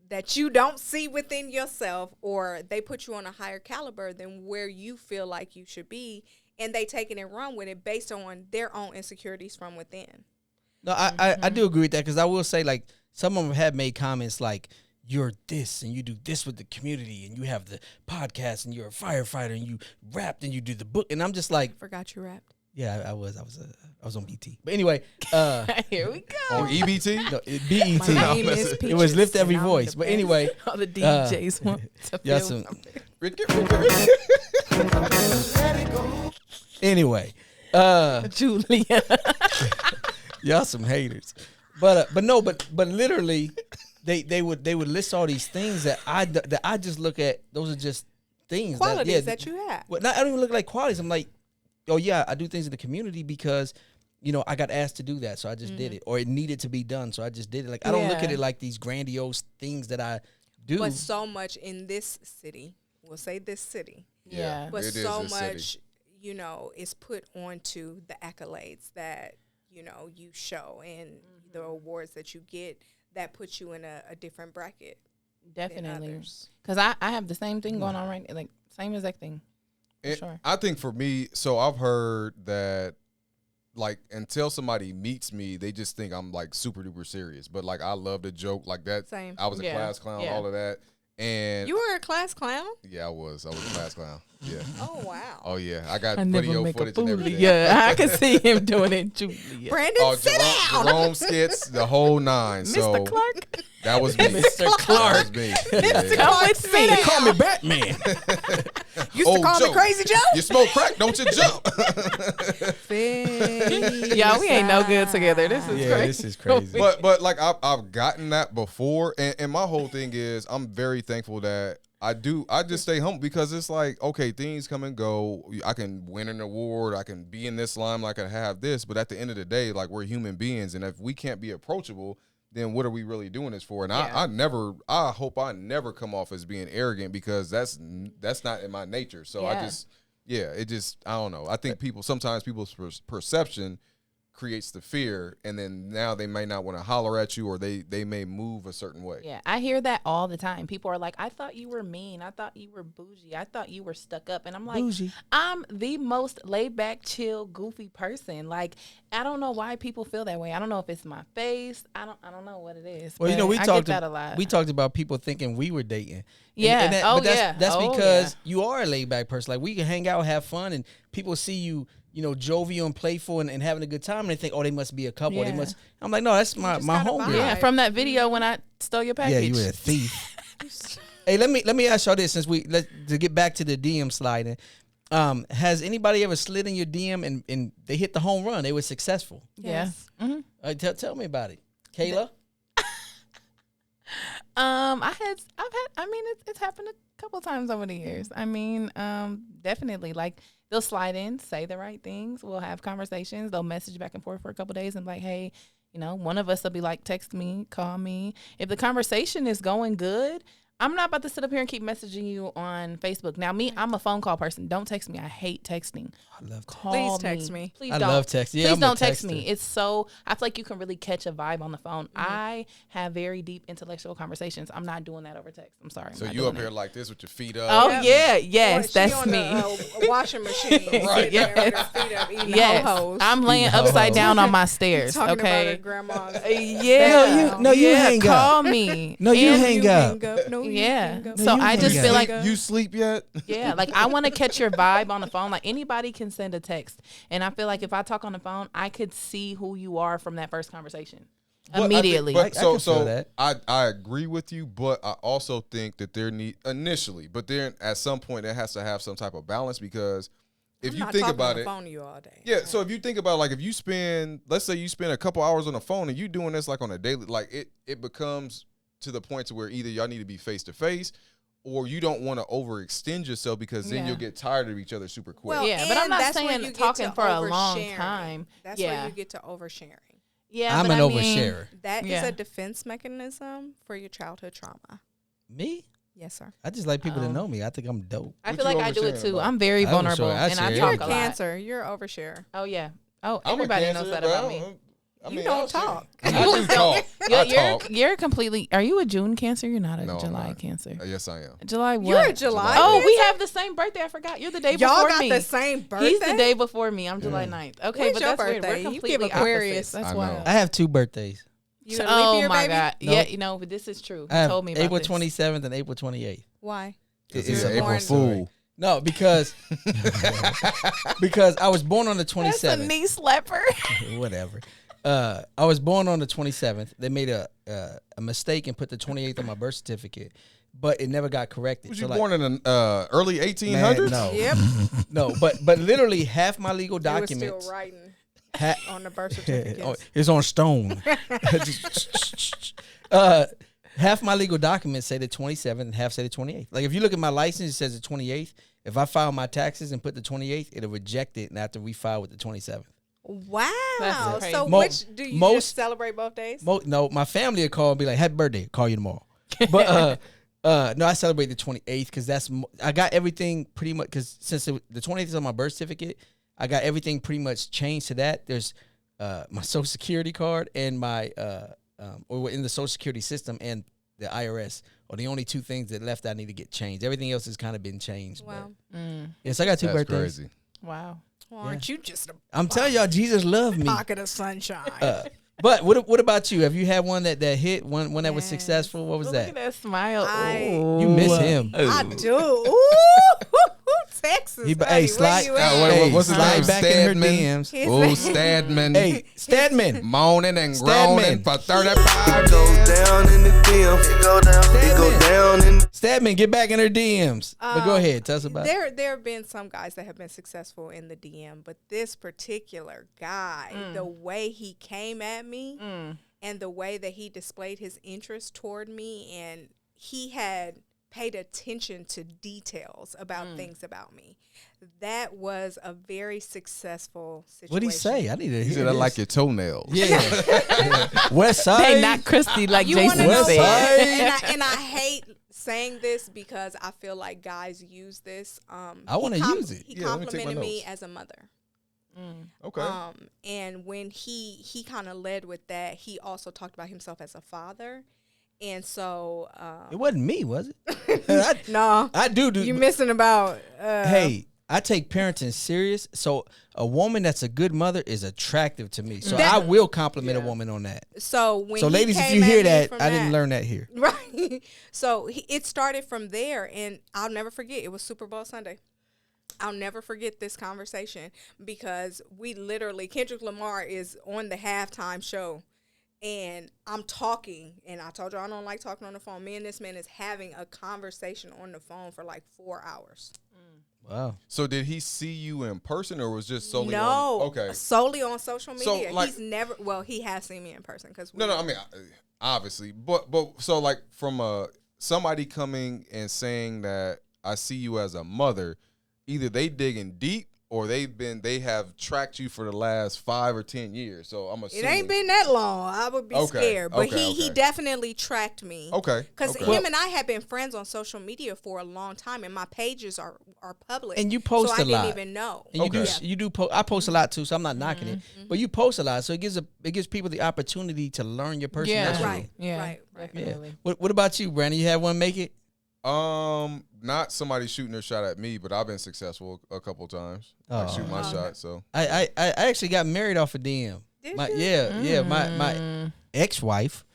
That you don't see within yourself, or they put you on a higher caliber than where you feel like you should be, and they take it and run with it based on their own insecurities from within. No, I do agree with that, because I will say, like, some of them have made comments like, you're this and you do this with the community and you have the podcast and you're a firefighter and you rapped and you do the book, and I'm just like, Forgot you rapped. yeah, I was on BT, but anyway, Here we go. Or EBT? no, BET. My name is It was Peaches, Lift Every and I'm Voice, the but best. anyway, All the DJs want to yeah, feel some, Ricky. anyway, Julia. y'all some haters, but literally, they would list all these things that I just look at. Those are just things Qualities that you have. Well, I don't even look like qualities. I'm like, oh yeah, I do things in the community because, you know, I got asked to do that, so I just did it, or it needed to be done, so I just did it. Like, I don't look at it like these grandiose things that I do. But so much in this city, we'll say this city, Yeah. but It is so this much, city. you know, is put onto the accolades that, you know, you show and the awards that you get that puts you in a different bracket than Definitely. others. Because I have the same thing going on right, like same exact thing. For sure. I think for me, so I've heard that, like, until somebody meets me, they just think I'm like super duper serious. But like, I love to joke like that. Same. I was a Yeah. class clown, Yeah. all of that. And You were a class clown? yeah, I was a class clown. Yeah. Oh, wow. Oh yeah, I got I never video make a footage and fool. everything. Yeah, I can see him doing it, Julia. Brandon, Oh, sit down. Jerome skits, the whole nine. So Mr. Clark. that was me. Mr. Clark. That was me. Yeah, yeah. Come with me. They call me Batman. Used to Oh, call Joe. me Crazy Joe. You smoke crack, don't you jump? Y'all, we ain't no good together. This is Yeah, crazy. this is crazy. but like I've gotten that before, and my whole thing is I'm very thankful that I just stay humble, because it's like, okay, things come and go. I can win an award, I can be in this limelight, I can have this, but at the end of the day, like, we're human beings, and if we can't be approachable, then what are we really doing this for? And I hope I never come off as being arrogant, because that's not in my nature. So I don't know. I think sometimes people's perception creates the fear, and then now they may not want to holler at you, or they may move a certain way. Yeah, I hear that all the time. People are like, I thought you were mean. I thought you were bougie. I thought you were stuck up. And I'm like, Bougie. I'm the most laid back, chill, goofy person. Like, I don't know why people feel that way. I don't know if it's my face. I don't know what it is. Well, you but know, we I talked get that a lot. We talked about people thinking we were dating. Yeah. But that's Oh, because yeah. you are a laid back person. Like, we can hang out, have fun, and people see you, you know, jovial and playful and having a good time, and they think, oh, they must be a couple. They Yeah. must. I'm like, no, that's my just got a homegirl. vibe. Yeah, from that video when I stole your package. Yeah, you were a thief. Hey, let me ask y'all this, since to get back to the DM sliding. Has anybody ever slid in your DM and they hit the home run? They were successful. Yeah. Mm-hmm. Tell me about it, Kayla. It's happened a couple times over the years. I mean, definitely, like, they'll slide in, say the right things. We'll have conversations. They'll message back and forth for a couple days and be like, hey, you know, one of us will be like, text me, call me. If the conversation is going good, I'm not about to sit up here and keep messaging you on Facebook. Now, me, I'm a phone call person. Don't text me. I hate texting. I love Call Please text me. Please I don't. love texting. Yeah, Please I'm a don't text texter. me. It's so, I feel like you can really catch a vibe on the phone. I have very deep intellectual conversations. I'm not doing that over text. I'm sorry. So I'm not you doing up that. here like this with your feet up? Oh, Yep. yeah. Or Yes, she that's on me. a washing machine. Right. Sitting there with her feet up, eating Yes. ho-hos. I'm laying Ho-hos. upside down on my stairs. Talking about her Okay. grandma's. Yeah. you hang up. Call me. No, you And- hang up. No, you Yeah. hang up. So you I hang just up. feel like, You sleep yet? yeah, like, I want to catch your vibe on the phone. Like, anybody can send a text. And I feel like if I talk on the phone, I could see who you are from that first conversation. But I think- Immediately. but I can feel that. I agree with you, but I also think that there initially, but then at some point it has to have some type of balance, because if I'm you not think talking about on the it, phone to you all day. yeah. So if you think about, like, if you spend, let's say you spend a couple hours on the phone and you doing this like on a daily, like, it becomes to the point to where either y'all need to be face to face, or you don't want to overextend yourself, because then Yeah. you'll get tired of each other super quick. Well, Yeah, but I'm and not that's where saying you get talking to for a long oversharing. time. That's Yeah. where you get to oversharing. Yeah, I'm but an I mean, oversharer. That is Yeah. a defense mechanism for your childhood trauma. Me? Yes, sir. I just like people to know me. I think I'm dope. I What feel you like I do it oversharing too. about? I'm very I vulnerable overshare. I and I share You're talk a a lot. Cancer. You're an oversharer. Oh yeah. Oh, I'm a everybody Cancer, knows that but about me. You don't talk. I do talk. You're, I you're, talk. you're completely. Are you a June Cancer? You're not a No, I'm July not. Cancer. Yes, I am. July what? You're a July. Oh, Cancer? we have the same birthday. I forgot. You're the day Y'all before got me. the same birthday. He's the day before me. I'm July 9th. Okay, When's but your that's weird. birthday? We're You completely give Aquarius. opposites. That's I know. wild. I have 2 birthdays. You a leap Oh year, my baby? God. Nope. Yeah, you know, but this is true. I You have told me about April this. 27th and April 28th. Why? It's He's a an April born- Fool. No, because because I was born on the That's a 27th. knee slapper. Whatever. I was born on the 27th. They made a mistake and put the 28th on my birth certificate, but it never got corrected. Was So, you like, born in the early 1800s? man, no, Yep. no, but literally half my legal They was documents. still writing ha- on the birth certificate. it's on stone. Half my legal documents say the 27th and half say the 28th. Like if you look at my license, it says the 28th. If I file my taxes and put the 28th, it'll reject it and I have to refile with the 27th. Wow. That's crazy. So Mo- which do you most- just celebrate both days? No, my family will call and be like, "Happy birthday!" Call you tomorrow. But no, I celebrate the 28th because I got everything pretty much. Because since the 28th is on my birth certificate, I got everything pretty much changed to that. There's my Social Security card and my or in the Social Security system and the IRS are the only 2 things that left I need to get changed. Everything else has kind of been changed. Wow. Yes, I got 2 That's birthdays. crazy. Wow. Well, aren't you just a I'm telling y'all, Jesus loved me. pocket of sunshine? But what about you? Have you had one that hit one that was Yes. successful? What was Look that? at that smile. I- Ooh. You miss him. I do. Ooh, Texas. Hey, Where slide. you Hey, at? what's his slide name? back in her Stadman? DMs. His Oh, name- Stadman. Hey, Stadman. Moaning and Stadman. groaning for 35 It goes years. down in the DM. It go down in Stadman, get back in her DMs. But go ahead, tell us about it. There have been some guys that have been successful in the DM, but this particular guy, the way he came at me and the way that he displayed his interest toward me, and he had paid attention to details about things about me. That was a very successful situation. What'd he say? I need to He hear said, I this. like your toenails. Yeah. West Side. Hey, not Christy like You want Jason to know West what? Side. And I hate saying this because I feel like guys use this. I wanna use it. He Yeah, let me take my complimented me notes. as a mother. Okay. And when he kind of led with that, he also talked about himself as a father. And so It wasn't me, was it? no, I do. you missing about Hey, I take parenting serious. So a woman that's a good mother is attractive to me. So That- I will compliment a woman on that. So when So he ladies, if came you at hear me that, from I didn't learn that here. Right. So it started from there, and I'll never forget. It was Super Bowl Sunday. I'll never forget this conversation because we literally, Kendrick Lamar is on the halftime show, and I'm talking, and I told you I don't like talking on the phone. Me and this man is having a conversation on the phone for like 4 hours. Wow. So did he see you in person or was just solely No, on? Okay. solely on social So, media. like- He's never. Well, he has seen me in person because No, I mean, obviously. But so like from somebody coming and saying that I see you as a mother, either they digging deep or they have tracked you for the last 5 or 10 years. So I'm It assuming. ain't been that long. I would be Okay, scared, but okay, he okay. definitely tracked me. Okay. Because okay. him and I have been friends on social media for a long time, and my pages are public. And you post so a lot. I didn't even know. And you Okay. do I post a lot too, so I'm not knocking it. But you post a lot, so it gives people the opportunity to learn your personality. Right. Yeah. Right. Yeah. Definitely. What about you, Brandon? You had one make it? Not somebody shooting their shot at me, but I've been successful a couple times. I shoot my shot, so. I actually got married off a DM. Did My, you? yeah, my ex-wife,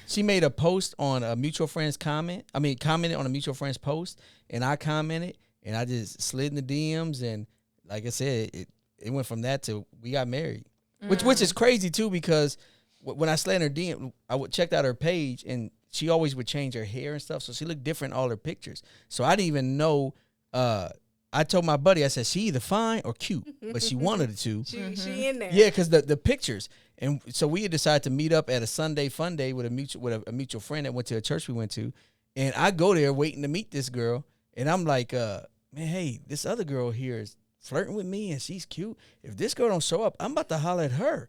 she made a post on a mutual friend's commented on a mutual friend's post, and I commented, and I just slid in the DMs, and like I said, it went from that to we got married, which is crazy too, because when I slid in her DM, I checked out her page, and she always would change her hair and stuff, so she looked different in all her pictures. So I didn't even know. I told my buddy, I said, she either fine or cute, but she wanted it to. She in there. Yeah, because the pictures. And so we had decided to meet up at a Sunday fun day with a mutual friend that went to a church we went to. And I go there waiting to meet this girl. And I'm like, man, hey, this other girl here is flirting with me and she's cute. If this girl don't show up, I'm about to holler at her.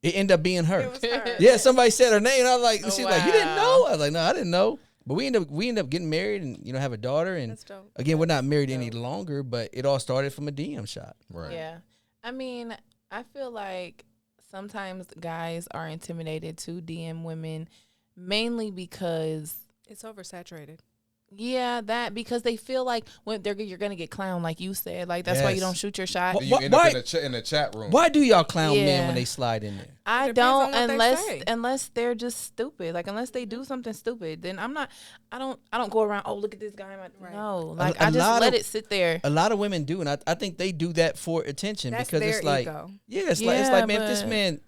It ended up being her. It was her. Yeah, somebody said her name. And I was like, Oh, she's like, you didn't wow. know? I was like, no, I didn't know. But we end up getting married and have a daughter. And That's dope. again, we're not married any longer, but it all started from a DM shot. Right. Yeah. I mean, I feel like sometimes guys are intimidated to DM women mainly because It's oversaturated. because they feel like when you're gonna get clowned, like you said, like that's why you Yes. don't shoot your shot. Wh- You end Why- up in the chat room. Why do y'all clown men Yeah. when they slide in there? I Depends on don't what they say. unless they're just stupid. Like unless they do something stupid, then I'm not. I don't go around. Oh, look at this guy. Right. No, like A I just lot let of- it sit there. A lot of women do, and I think they do that for attention That's because their it's like, ego. it's Yeah, like, man, if this but- man,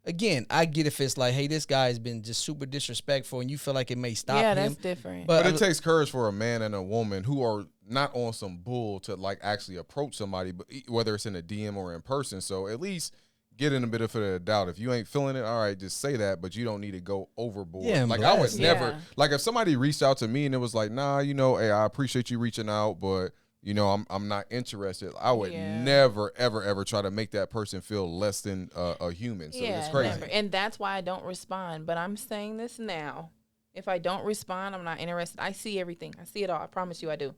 again, I get if it's like, hey, this guy has been just super disrespectful, and you feel like it may stop Yeah, him. that's different. But it takes courage for a man and a woman who are not on some bull to like actually approach somebody, but whether it's in a DM or in person. So at least get in a bit of the doubt. If you ain't feeling it, all right, just say that, but you don't need to go overboard. Yeah, like I would blast. never, Yeah. like if somebody reached out to me and it was like, nah, hey, I appreciate you reaching out, but I'm not interested. I would Yeah. never, ever try to make that person feel less than a human. So it's crazy. never. And that's why I don't respond. But I'm saying this now. If I don't respond, I'm not interested. I see everything. I see it all. I promise you I do.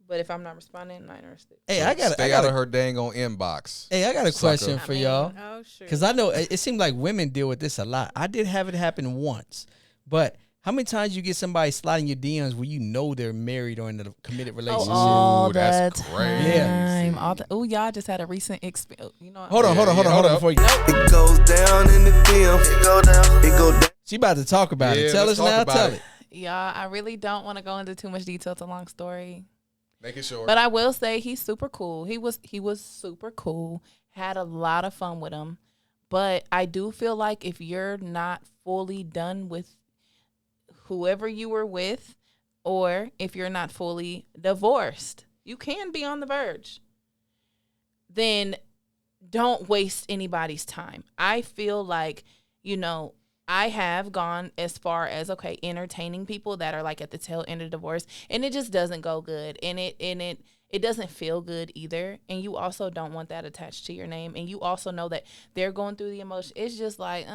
But if I'm not responding, I'm not interested. Hey, I got Stay out of her dang on inbox. Hey, I got a Sucker. question for y'all. Oh, sure. Because I know it seems like women deal with this a lot. I did have it happen once. But how many times you get somebody sliding your DMs where you know they're married or in a committed relationship? all Ooh, that's the crazy. Yeah. time. Y'all just had a recent experience. Hold on, Yeah, hold on. up. Before you, It goes down in the DM. It go down. she about to talk about Yeah, it. Tell let's us talk now. about Tell it. it. Y'all, I really don't want to go into too much detail. It's a long story. Make it short. But I will say he's super cool. He was super cool. Had a lot of fun with him. But I do feel like if you're not fully done with whoever you were with, or if you're not fully divorced, you can be on the verge. Then don't waste anybody's time. I feel like, I have gone as far as entertaining people that are like at the tail end of divorce, and it just doesn't go good, and it doesn't feel good either. And you also don't want that attached to your name, and you also know that they're going through the emotion. It's just like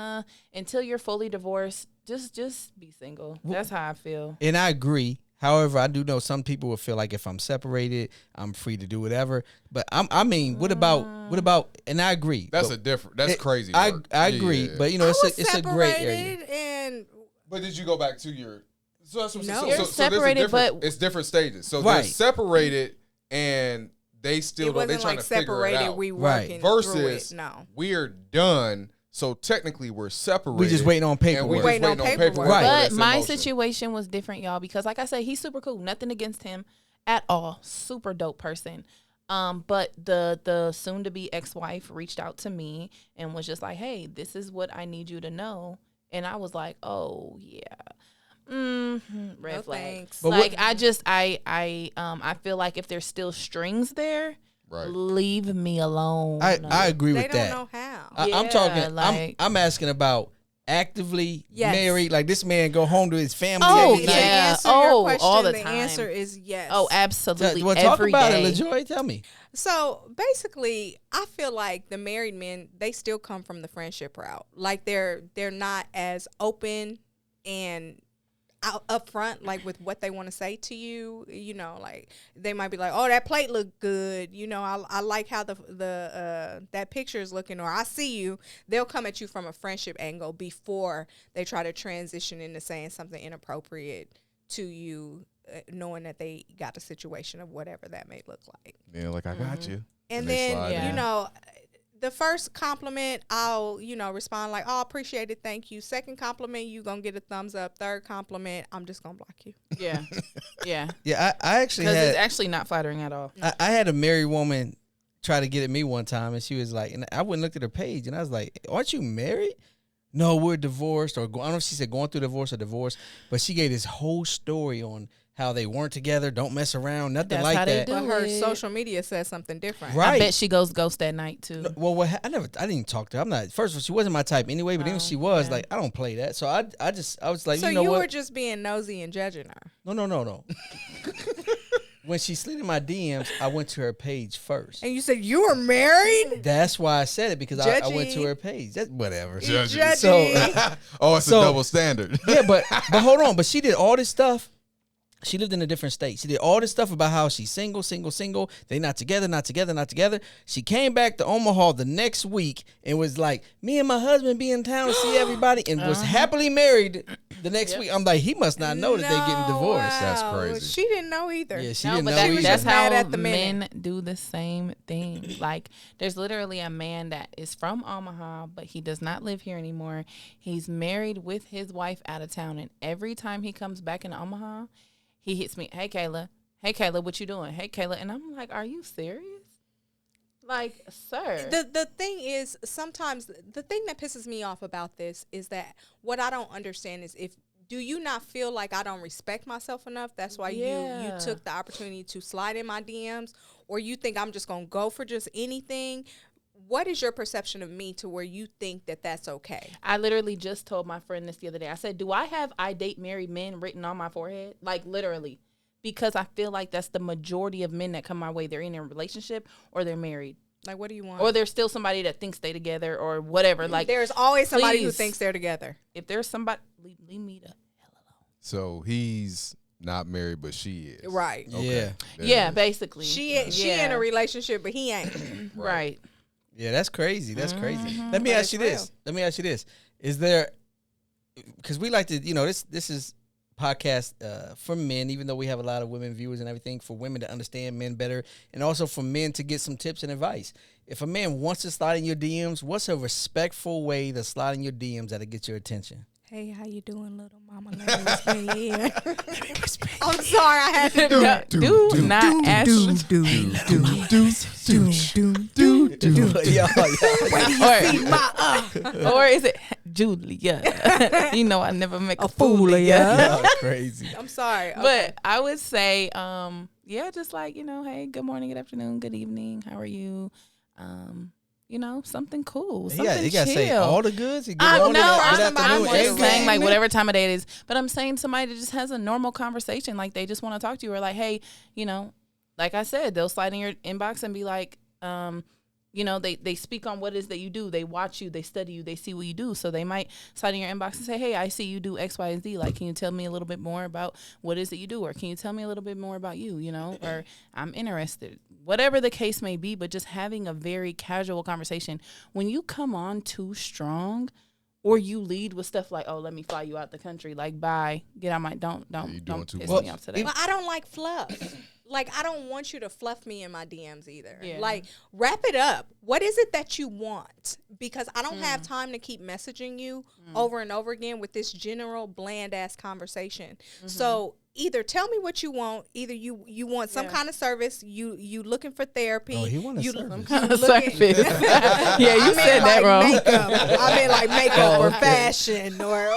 until you're fully divorced, just be single. That's how I feel. And I agree. However, I do know some people will feel like if I'm separated, I'm free to do whatever. But what about? And I agree. That's But that's crazy. I work. agree, Yeah. but it's a gray area. Separated and But did you go back to your? So that's what No. so, You're so, so separated, there's a different, but- it's different stages. So Right. they're separated and they still it don't. They wasn't trying like to figure it separated. out. We Right. working Versus through it. No. we're done. So technically we're separated. We just waiting on and we paperwork. just Waiting on paperwork. Right. for But this my emotion. situation was different, y'all, because like I said, he's super cool. Nothing against him at all. Super dope person. But the soon to be ex-wife reached out to me and was just like, "Hey, this is what I need you to know." And I was like, "Oh yeah." Red No flag. thanks. But Like I feel like if there's still strings there, Right. leave me alone. I agree They with don't that. know how. I'm Yeah, talking. like- I'm asking about actively Yes. married. Like this man go home to his family. Oh, every To night. yeah. answer your Oh, question, all the the time. answer is yes. Oh, absolutely. Well, talk every about day. it, LaJoy. Tell me. So basically, I feel like the married men, they still come from the friendship route. Like they're not as open and up front, like with what they want to say to you. Like they might be like, "Oh, that plate look good." I like how the that picture is looking, or I see you. They'll come at you from a friendship angle before they try to transition into saying something inappropriate to you, knowing that they got a situation of whatever that may look like. Yeah, like I got you. And they then, slide in. the first compliment, I'll, respond like, "Oh, appreciate it. Thank you." Second compliment, you going to get a thumbs up. Third compliment, I'm just going to block you. Yeah. Yeah. Yeah, I actually Because had. it's actually not flattering at all. I had a married woman try to get at me one time, and she was like, and I went and looked at her page, and I was like, "Aren't you married?" No, we're divorced, or I don't know if she said going through divorce or divorce, but she gave this whole story on how they weren't together, don't mess around, nothing That's like how they that. do. But her it. social media says something different. Right. I bet she goes ghost that night too. No, well, I didn't even talk to her. I'm not. First of all, she wasn't my type anyway. But even if she was, yeah. like, I don't play that. So I was like, So you know you what? were just being nosy and judging her. No. When she slid in my DMs, I went to her page first. And you said you were married? That's why I said it, because I went to Judgy. her page. That's whatever. You Judgy. judgy. So Oh, it's So- a double standard. yeah, but hold on. But she did all this stuff, She lived in a different state. She did all this stuff about how she's single. They not together. She came back to Omaha the next week and was like, me and my husband be in town to see everybody, and was happily married the next week. I'm like, he must not know that they getting divorced. That's crazy. She didn't know either. Yeah, she No, didn't but know that, either. that's mad how at the men minute. do the same thing. Like, there's literally a man that is from Omaha, but he does not live here anymore. He's married with his wife out of town, and every time he comes back in Omaha, he hits me, hey, Kayla, what you doing? Hey, Kayla. And I'm like, are you serious? Like, sir. The thing is, sometimes the thing that pisses me off about this is that what I don't understand is, do you not feel like I don't respect myself enough? That's why you took the opportunity to slide in my DMs, or you think I'm just going to go for just anything? What is your perception of me to where you think that that's okay? I literally just told my friend this the other day. I said, do I have I date married men written on my forehead? Like, literally. Because I feel like that's the majority of men that come my way. They're in a relationship or they're married. Like, what do you want? Or there's still somebody that thinks they together or whatever. Like, there's always somebody who please. thinks they're together. If there's somebody, leave me the hell alone. So he's not married, but she is. Right. Yeah. Yeah, basically. She in a relationship, but he ain't. Right. Yeah, that's crazy. That's crazy. Mm-hmm. Let me But ask it's you this. real. Let me ask you this. Is there, because we like to, this is podcast for men, even though we have a lot of women viewers and everything, for women to understand men better, and also for men to get some tips and advice. If a man wants to slide in your DMs, what's a respectful way to slide in your DMs that'll get your attention? Hey, how you doing, little mama? Let me whisper in your ear. I'm sorry, I had to do that. Do not ask. Or is it Julia? You know, I never make a fool of you. Crazy. I'm sorry. But I would say, just like, hey, good morning, good afternoon, good evening. How are you? Something cool. Something He got to say chill. all the goods. He I good morning, know. good I'm afternoon, just and saying, good like, evening. whatever time of day it is. But I'm saying somebody that just has a normal conversation. Like, they just want to talk to you. Or like, hey, like I said, they'll slide in your inbox and be like, they speak on what it is that you do. They watch you. They study you. They see what you do. So they might slide in your inbox and say, hey, I see you do X, Y, and Z. Like, can you tell me a little bit more about what it is that you do? Or can you tell me a little bit more about you, Or I'm interested. Whatever the case may be, but just having a very casual conversation. When you come on too strong, or you lead with stuff like, oh, let me fly you out the country. Like, bye. Get out my, don't piss me off today. Well, I don't like fluff. Like, I don't want you to fluff me in my DMs either. Yeah. Like, wrap it up. What is it that you want? Because I don't have time to keep messaging you over and over again with this general bland-ass conversation. So either tell me what you want. Either you want some kind of service. You looking for therapy. Oh, he want a you, service. you looking- Yeah, you I mean, said that like wrong. Makeup. I mean, like makeup or fashion or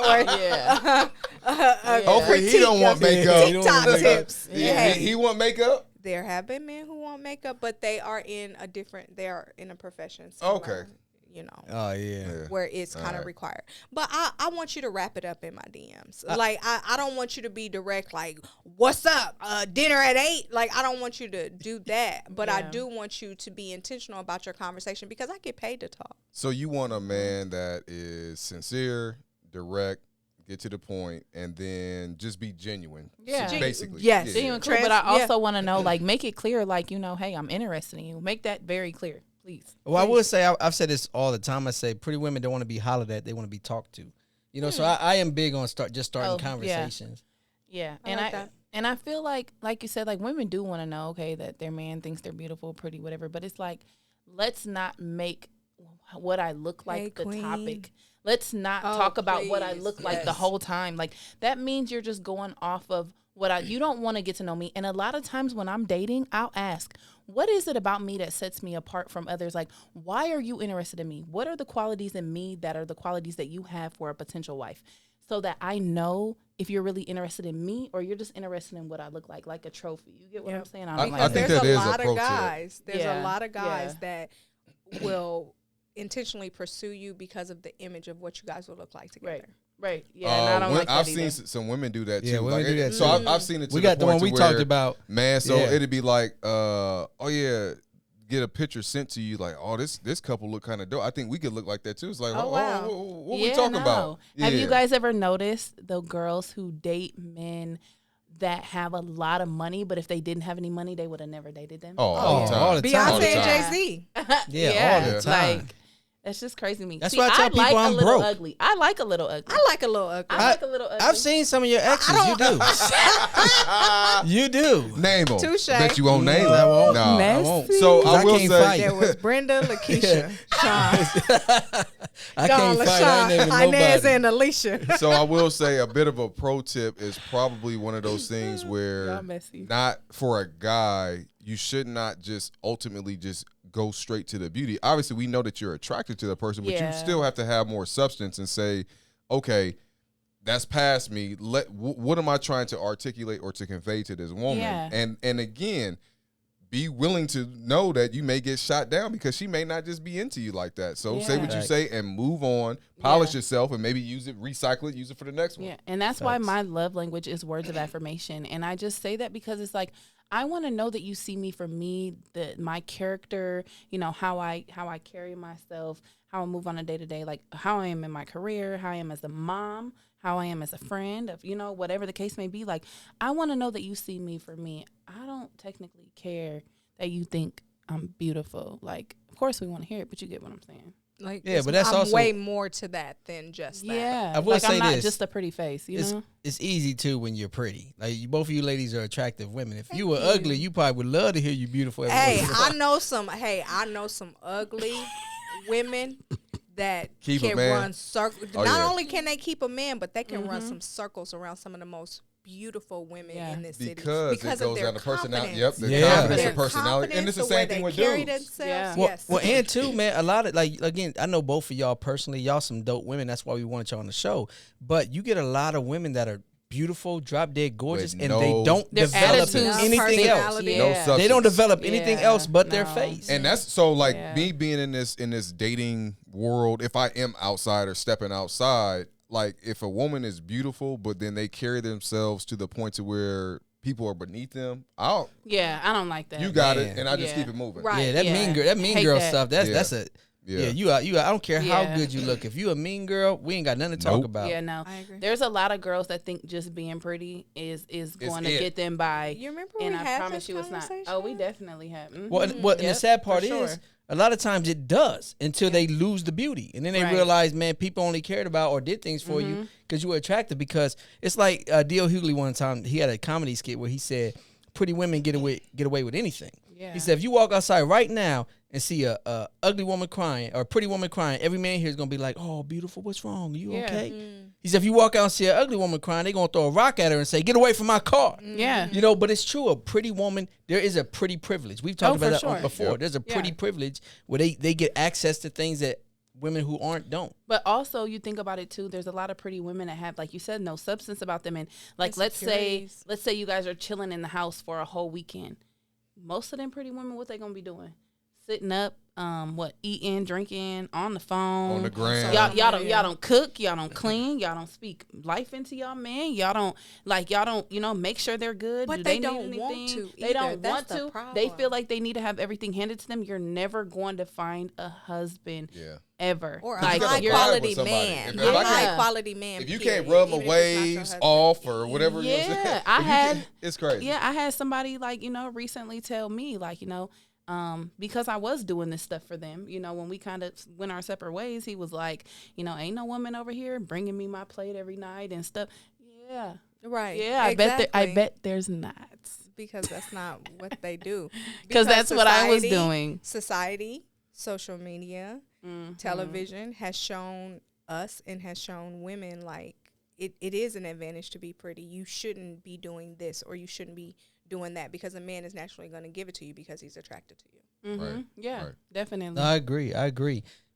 Hopefully he don't want makeup. TikTok tips. He want makeup? There have been men who want makeup, but they are in a profession. Okay. somewhere, Oh, yeah. where it's kind of required. But I want you to wrap it up in my DMs. Like, I don't want you to be direct, like, what's up? Dinner at 8? Like, I don't want you to do that. But I do want you to be intentional about your conversation because I get paid to talk. So you want a man that is sincere, direct, get to the point, and then just be genuine. Yeah. Basically. Yes. Yeah. Genuine, cool, but I also want to know, like, make it clear, like, hey, I'm interested in you. Make that very clear, please. Well, I will say, I've said this all the time. I say pretty women don't want to be hollered at. They want to be talked to. So I am big on starting conversations. Yeah. I like that. And I feel like you said, like, women do want to know, okay, that their man thinks they're beautiful, pretty, whatever. But it's like, let's not make what I look like Hey, the queen. topic. Let's not talk about what I look like the whole time. Like, that means you're just going off of you don't want to get to know me. And a lot of times when I'm dating, I'll ask, what is it about me that sets me apart from others? Like, why are you interested in me? What are the qualities in me that are the qualities that you have for a potential wife? So that I know if you're really interested in me or you're just interested in what I look like a trophy. You get what I'm saying? I Because think there's that a is lot of appropriate. guys. There's Yeah. a lot of guys Yeah. that will intentionally pursue you because of the image of what you guys will look like together. Right. Yeah. And I don't like that I've either. seen some women do that too. Yeah, women do that So too. I've seen it. To We got the point one we to talked where, about. man. So Yeah. it'd be like, oh yeah, get a picture sent to you. Like, oh, this couple look kind of dope. I think we could look like that too. It's like, Oh, wow. what we talking about? Have Yeah. you guys ever noticed the girls who date men that have a lot of money, but if they didn't have any money, they would have never dated them. Oh, all the time. all the time. All the Beyonce and time. Jay-Z. Yeah, all the time. Like, that's just crazy to me. That's See, why I tell people like I'm a little broke. ugly. I like a little ugly. I like a little ugly. I like a little ugly. I've seen some of your exes. You do. You do. Name them. Touche. Bet you won't name I them. won't. Nah. I won't. So I will can't say, fight. There was Brenda, Lakeisha, Sean, I Dawn, can't fight. I ain't LaShawn, naming Inez, nobody. and Alicia. so I will say a bit of a pro tip is probably one of those things where Y'all messy. not for a guy, you should not just ultimately just go straight to the beauty. Obviously, we know that you're attracted to the person, but Yeah. you still have to have more substance and say, okay, that's past me. What am I trying to articulate or to convey to this woman? Yeah. And again, be willing to know that you may get shot down because she may not just be into you like that. So say Yeah. what you Right. say and move on, polish Yeah. yourself, and maybe use it, recycle it, use it for the next one. Yeah, and that's why Facts. my love language is words of affirmation. And I just say that because it's like I want to know that you see me for me, that my character, you know, how I carry myself, how I move on a day to day, like how I am in my career, how I am as a mom, how I am as a friend, of you know, whatever the case may be. Like I want to know that you see me for me. I don't technically care that you think I'm beautiful. Like, of course we want to hear it, but you get what I'm saying. Like, Yeah, but that's I'm also- way more to that than just that. Yeah, I will like say I'm not this. just a pretty face, you know. It's easy too when you're pretty. Like both of you ladies are attractive women. If you were ugly, you probably would love to hear you beautiful. every Hey, day. I know some. Hey, I know some ugly women that Keep a can man. run circles. Oh, Not yeah. only can they keep a man, but they can run some circles around some of the most beautiful women Yeah. in this city Because it of goes their down to personality. confidence. Yep, the Yeah. confidence Their and personality. And it's the confidence, same way thing they with carry dudes. themselves. Yeah. Well, Yes. well, and too, man, a lot of like again, I know both of y'all personally. Y'all some dope women. That's why we wanted y'all on the show. But you get a lot of women that are beautiful, drop dead gorgeous, With and no- they don't Their develop attitudes, anything else. personality. No Yeah. substance. They don't develop anything Yeah, else but their no. face. And that's so like Yeah. me being in this dating world, if I am outside or stepping outside, like if a woman is beautiful, but then they carry themselves to the point to where people are beneath them, I don't like that. got it, Man. and I just Yeah. keep it moving. Right. Yeah, that Yeah. mean girl, Hate girl that. stuff. That's Yeah. that's a Yeah. you I don't care how Yeah. good you look. If you a mean girl, we ain't got nothing to talk Nope. about. Yeah, no. I agree. There's a lot of girls that think just being pretty is going to it. get them by. You remember And we I had promise this you, it's not. conversation? Oh, we definitely have. Mhm. Well, and the Yep, sad part for is, sure. a lot of times it does until they lose the beauty, and then they Right. realize, man, people only cared about or did things for you because you were attractive. Because it's like D.L. Hughley one time, he had a comedy skit where he said, "Pretty women get away with anything." Yeah. He said, if you walk outside right now and see a ugly woman crying or a pretty woman crying, every man here is gonna be like, "Oh, beautiful, what's wrong? You Yeah. okay?" He said, if you walk out and see an ugly woman crying, they're gonna throw a rock at her and say, "Get away from my car." Yeah. You know, but it's true. A pretty woman, there is a pretty privilege. We've talked Oh, about for that sure. before. Yep. There's a Yeah. pretty privilege where they get access to things that women who aren't don't. But also, you think about it too. There's a lot of pretty women that have, like you said, no substance about them. And like, let's say Insecurities. you guys are chilling in the house for a whole weekend. Most of them pretty women, what they gonna be doing? Sitting up, eating, drinking, on the phone, On the gram. Y'all don't cook, y'all don't clean, y'all don't speak life into y'all man, y'all don't make sure they're good. But Do they need don't want anything? to They either. don't That's want the to. They problem. feel like they need to have everything handed to them. You're never going to find a husband Yeah. ever. Or a Like, high you gotta quality vibe with somebody. man. If A I high can't- quality man. If you period, can't rub my even if it's not your waves husband. off or whatever, you know what I'm saying? Yeah, If I you had- can't- it's crazy. Yeah, I had somebody recently tell me because I was doing this stuff for them, when we kind of went our separate ways, he was like, ain't no woman over here bringing me my plate every night and stuff. Yeah. Right. Yeah, exactly. I bet there's not. Because that's not what they do. Because that's what I was society- doing. Society, social media, Mm-hmm. television has shown us and has shown women like it is an advantage to be pretty. You shouldn't be doing this or you shouldn't be doing that because a man is naturally going to give it to you because he's attracted to you. Mm-hmm. Right, Yeah, right. definitely. I agree.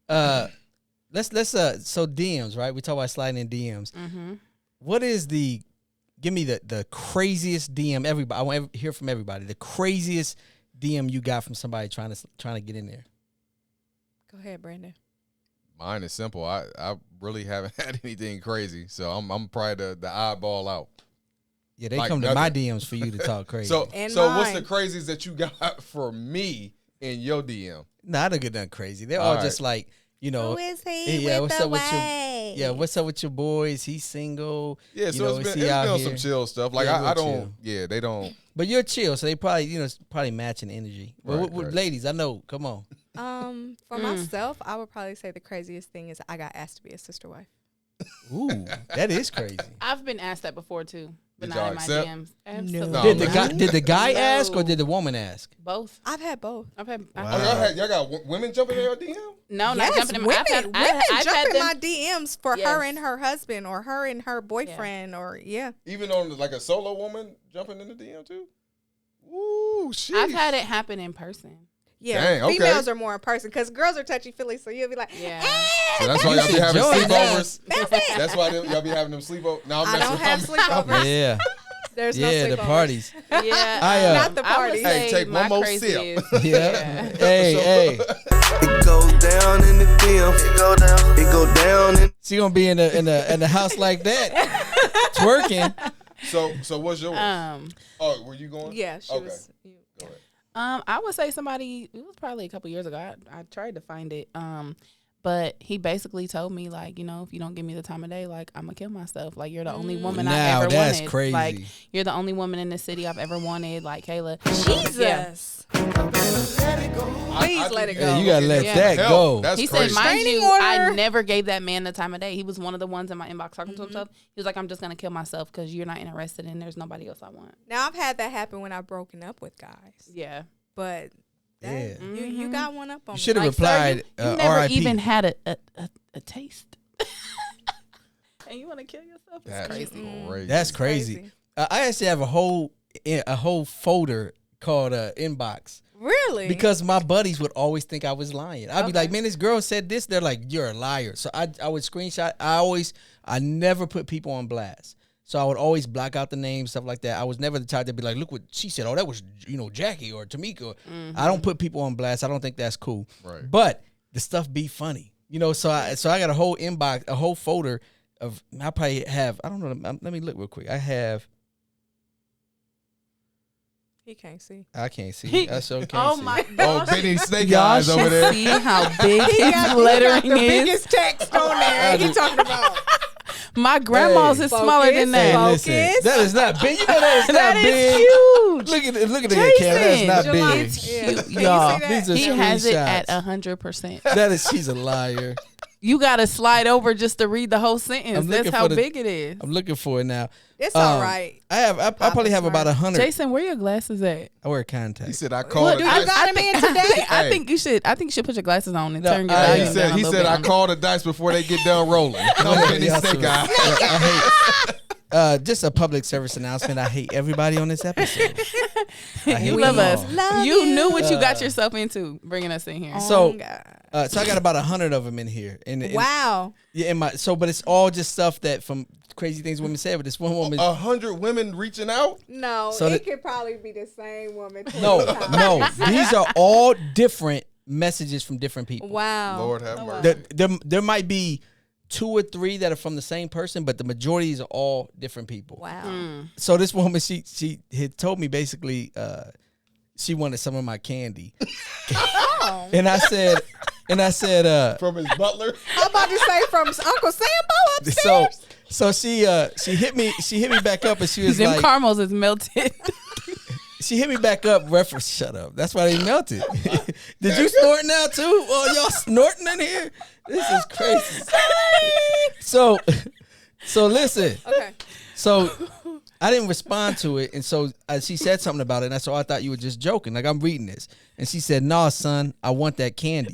Let's so DMs, right? We talk about sliding in DMs. Mm-hmm. What is give me the craziest DM everybody. I want to hear from everybody. The craziest DM you got from somebody trying to get in there. Go ahead, Brandon. Mine is simple. I really haven't had anything crazy, so I'm probably the oddball out. Yeah, they Like come to my nothing. DMs for you to talk crazy. So And what's the mine. craziest that you got for me in your DM? Nah, I don't get nothing crazy. They're All all right. just like, You know, Who is he? yeah, with what's the up with way? your what's up with your boys? He's single. Yeah, you so know, it's is been he out on here? some chill stuff. Like Yeah, I real don't. chill. Yeah, they don't. But you're chill, so they probably it's probably matching energy. But Right, with right. ladies, I know. Come on. For myself, I would probably say the craziest thing is I got asked to be a sister wife. Ooh, that is crazy. I've been asked that before too, but Did not y'all in my accept? DMs. No. Absolutely. Did the guy No. ask or did the woman ask? Both. I've had both. I've had. Wow. Oh, y'all got women jumping in your DM? No, not Yes, jumping in. women, I've jump had in them. my DMs for her Yes. and her husband or her and her boyfriend or Even on like a solo woman jumping in the DM too? Ooh, shit. I've had it happen in person. Yeah, Dang, okay. females are more in person because girls are touchy feely. So you'll be like, Yeah. So that's why y'all be should having join sleepovers. us. That's it. That's why y'all be having them sleepovers. No, I'm I don't have sleepovers. Yeah, There's no yeah, the sleepovers. parties. Yeah, Not the I would party. say Hey, take my one more crazy sip. is- Yeah. Hey. It goes down in the DM. It go down in. She gonna be in the house like that, twerking. So what's yours? Oh, were you going? Yeah, she Okay. was. Go ahead. I would say somebody. It was probably a couple years ago. I tried to find it. But he basically told me like, if you don't give me the time of day, like I'm gonna kill myself. Like you're the only woman I Now ever that's wanted. crazy. Like you're the only woman in the city I've ever wanted. Like Kayla. Jesus. Please let it go. Hey, you gotta let Yeah. that Hell, go. that's He crazy. said, mind Restraining you, I order. never gave that man the time of day. He was one of the ones in my inbox talking to himself. He was like, I'm just going to kill myself because you're not interested and there's nobody else I want. Now I've had that happen when I've broken up with guys, Yeah. but that, Yeah. you got one up on You me. should have Like, sir, replied. You never R.I.P. even had a taste. And you want to kill yourself? It's That's crazy. crazy. That's crazy. I actually have a whole folder called inbox Really? because my buddies would always think I was lying. I'd be like, man, this girl said this. They're like, you're a liar. So I would screenshot. I never put people on blast. So I would always block out the names, stuff like that. I was never the type to be like, look what she said. Oh, that was, Jackie or Tamika. I don't put people on blast. I don't think that's cool. Right. But the stuff be funny. So I got a whole inbox, a whole folder of, I probably have, I don't know. Let me look real quick. he can't see. I can't see. I sure can't Oh see. my Oh, gosh. Benny Snake Y'all Eyes over should there. see how big He his got lettering the is. biggest text on there. He talking about My grandma's is smaller than Hey, that. listen, Focus. that is not big. You know that is not That big. is huge. Look at that camera. That's not July. big. It's Yeah. cute, Can you y'all. see that? These are He has it at screenshots. 100%. That is, she's a liar. You gotta slide over just to read the whole sentence. I'm That's looking how for the- big it is. I'm looking for it now. It's all right. I probably have about 100. Jason, where your glasses at? I wear He contacts. said I called Look, a You dice. got him in today. I Hey. think you should. I think you should put your glasses on and No, turn your I- volume He down said a little bit. I called a dice before they get done rolling. I'm Benny Yeah, Snake Eyes. I hate. Just a public service announcement. I hate everybody on this episode. I hate You them love us. all. Love You knew what you got yourself into bringing us in here. So- Oh, God. So I got about 100 of them in here. And Wow. Yeah, but it's all just stuff that from crazy things women said. But this one woman. 100 women reaching out. No, So it the- could probably be the same woman. 20 No, times. no. These are all different messages from different people. Wow. Lord have mercy. There might be 2 or 3 that are from the same person, but the majorities are all different people. Wow. So this woman, she had told me basically she wanted some of my candy, Oh. and I said, From his butler. I'm about to say from Uncle Sambo upstairs. so she hit me back up, and she was Them like, caramels is melted. she hit me back up. Reference, shut up. That's why they melted. Did you snort now too? Oh, y'all snorting in here? This is crazy. So listen. Okay. So I didn't respond to it, and so she said something about it, and so I thought you were just joking. Like, I'm reading this, and she said, "Nah, son, I want that candy."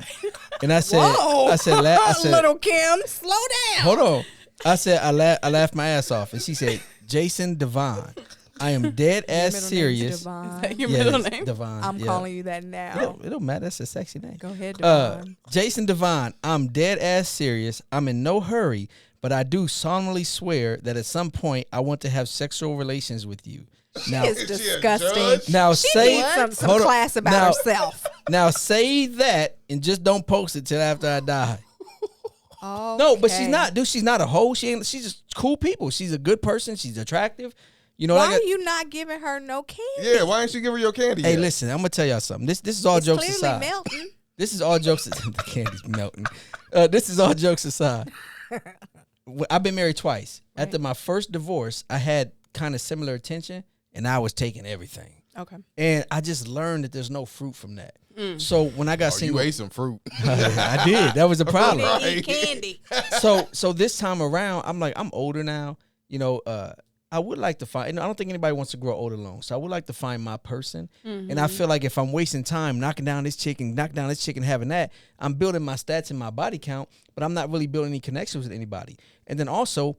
And I said, Whoa. I said, Little Kim, slow down. hold on. I said, I laughed my ass off, and she said, "Jason Devon, I am dead ass serious." Your Yeah, middle it's name? Devon. I'm yeah. calling you that now. It don't matter. That's a sexy name. Go ahead, Devon. Jason Devon, I'm dead ass serious. I'm in no hurry, but I do solemnly swear that at some point I want to have sexual relations with you. Now, It's Is she a disgusting. judge? now She say needs some hold on. class about Now- herself. Now say that and just don't post it till after I die. Oh No, but she's not, dude. She's not a hoe. She's just cool people. She's a good person. She's attractive. You know, Why like are you not giving her no candy? Yeah, why ain't she give her your candy hey, yet? listen, I'm gonna tell y'all something. This is all It's jokes clearly aside. melting. this is all jokes. The candy's melting. This is all jokes aside. I've been married twice. Right. After my first divorce, I had kind of similar attention, and I was taking everything. Okay. And I just learned that there's no fruit from that. So when I got single, you ate some fruit. I did. That was a problem. Eat candy. So this time around, I'm like, I'm older now. You know, I would like to find. I don't think anybody wants to grow old alone. So I would like to find my person. And I feel like if I'm wasting time knocking down this chick and having that, I'm building my stats and my body count, but I'm not really building any connections with anybody. And then also,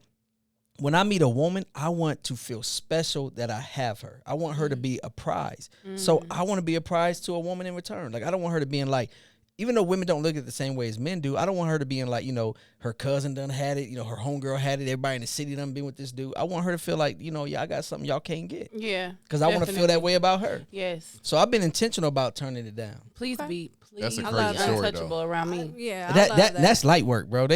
when I meet a woman, I want to feel special that I have her. I want her to be a prize. So I want to be a prize to a woman in return. Like, I don't want her to be in like, even though women don't look at it the same way as men do, I don't want her to be in like, you know, her cousin done had it, you know, her homegirl had it, everybody in the city done been with this dude. I want her to feel like, you know, I got something y'all can't get. Yeah. Because I want to feel that way about her. Yes. So I've been intentional about turning it down. Please be. That's a Please crazy be story, untouchable though. around me. Yeah. That's light work, bro. I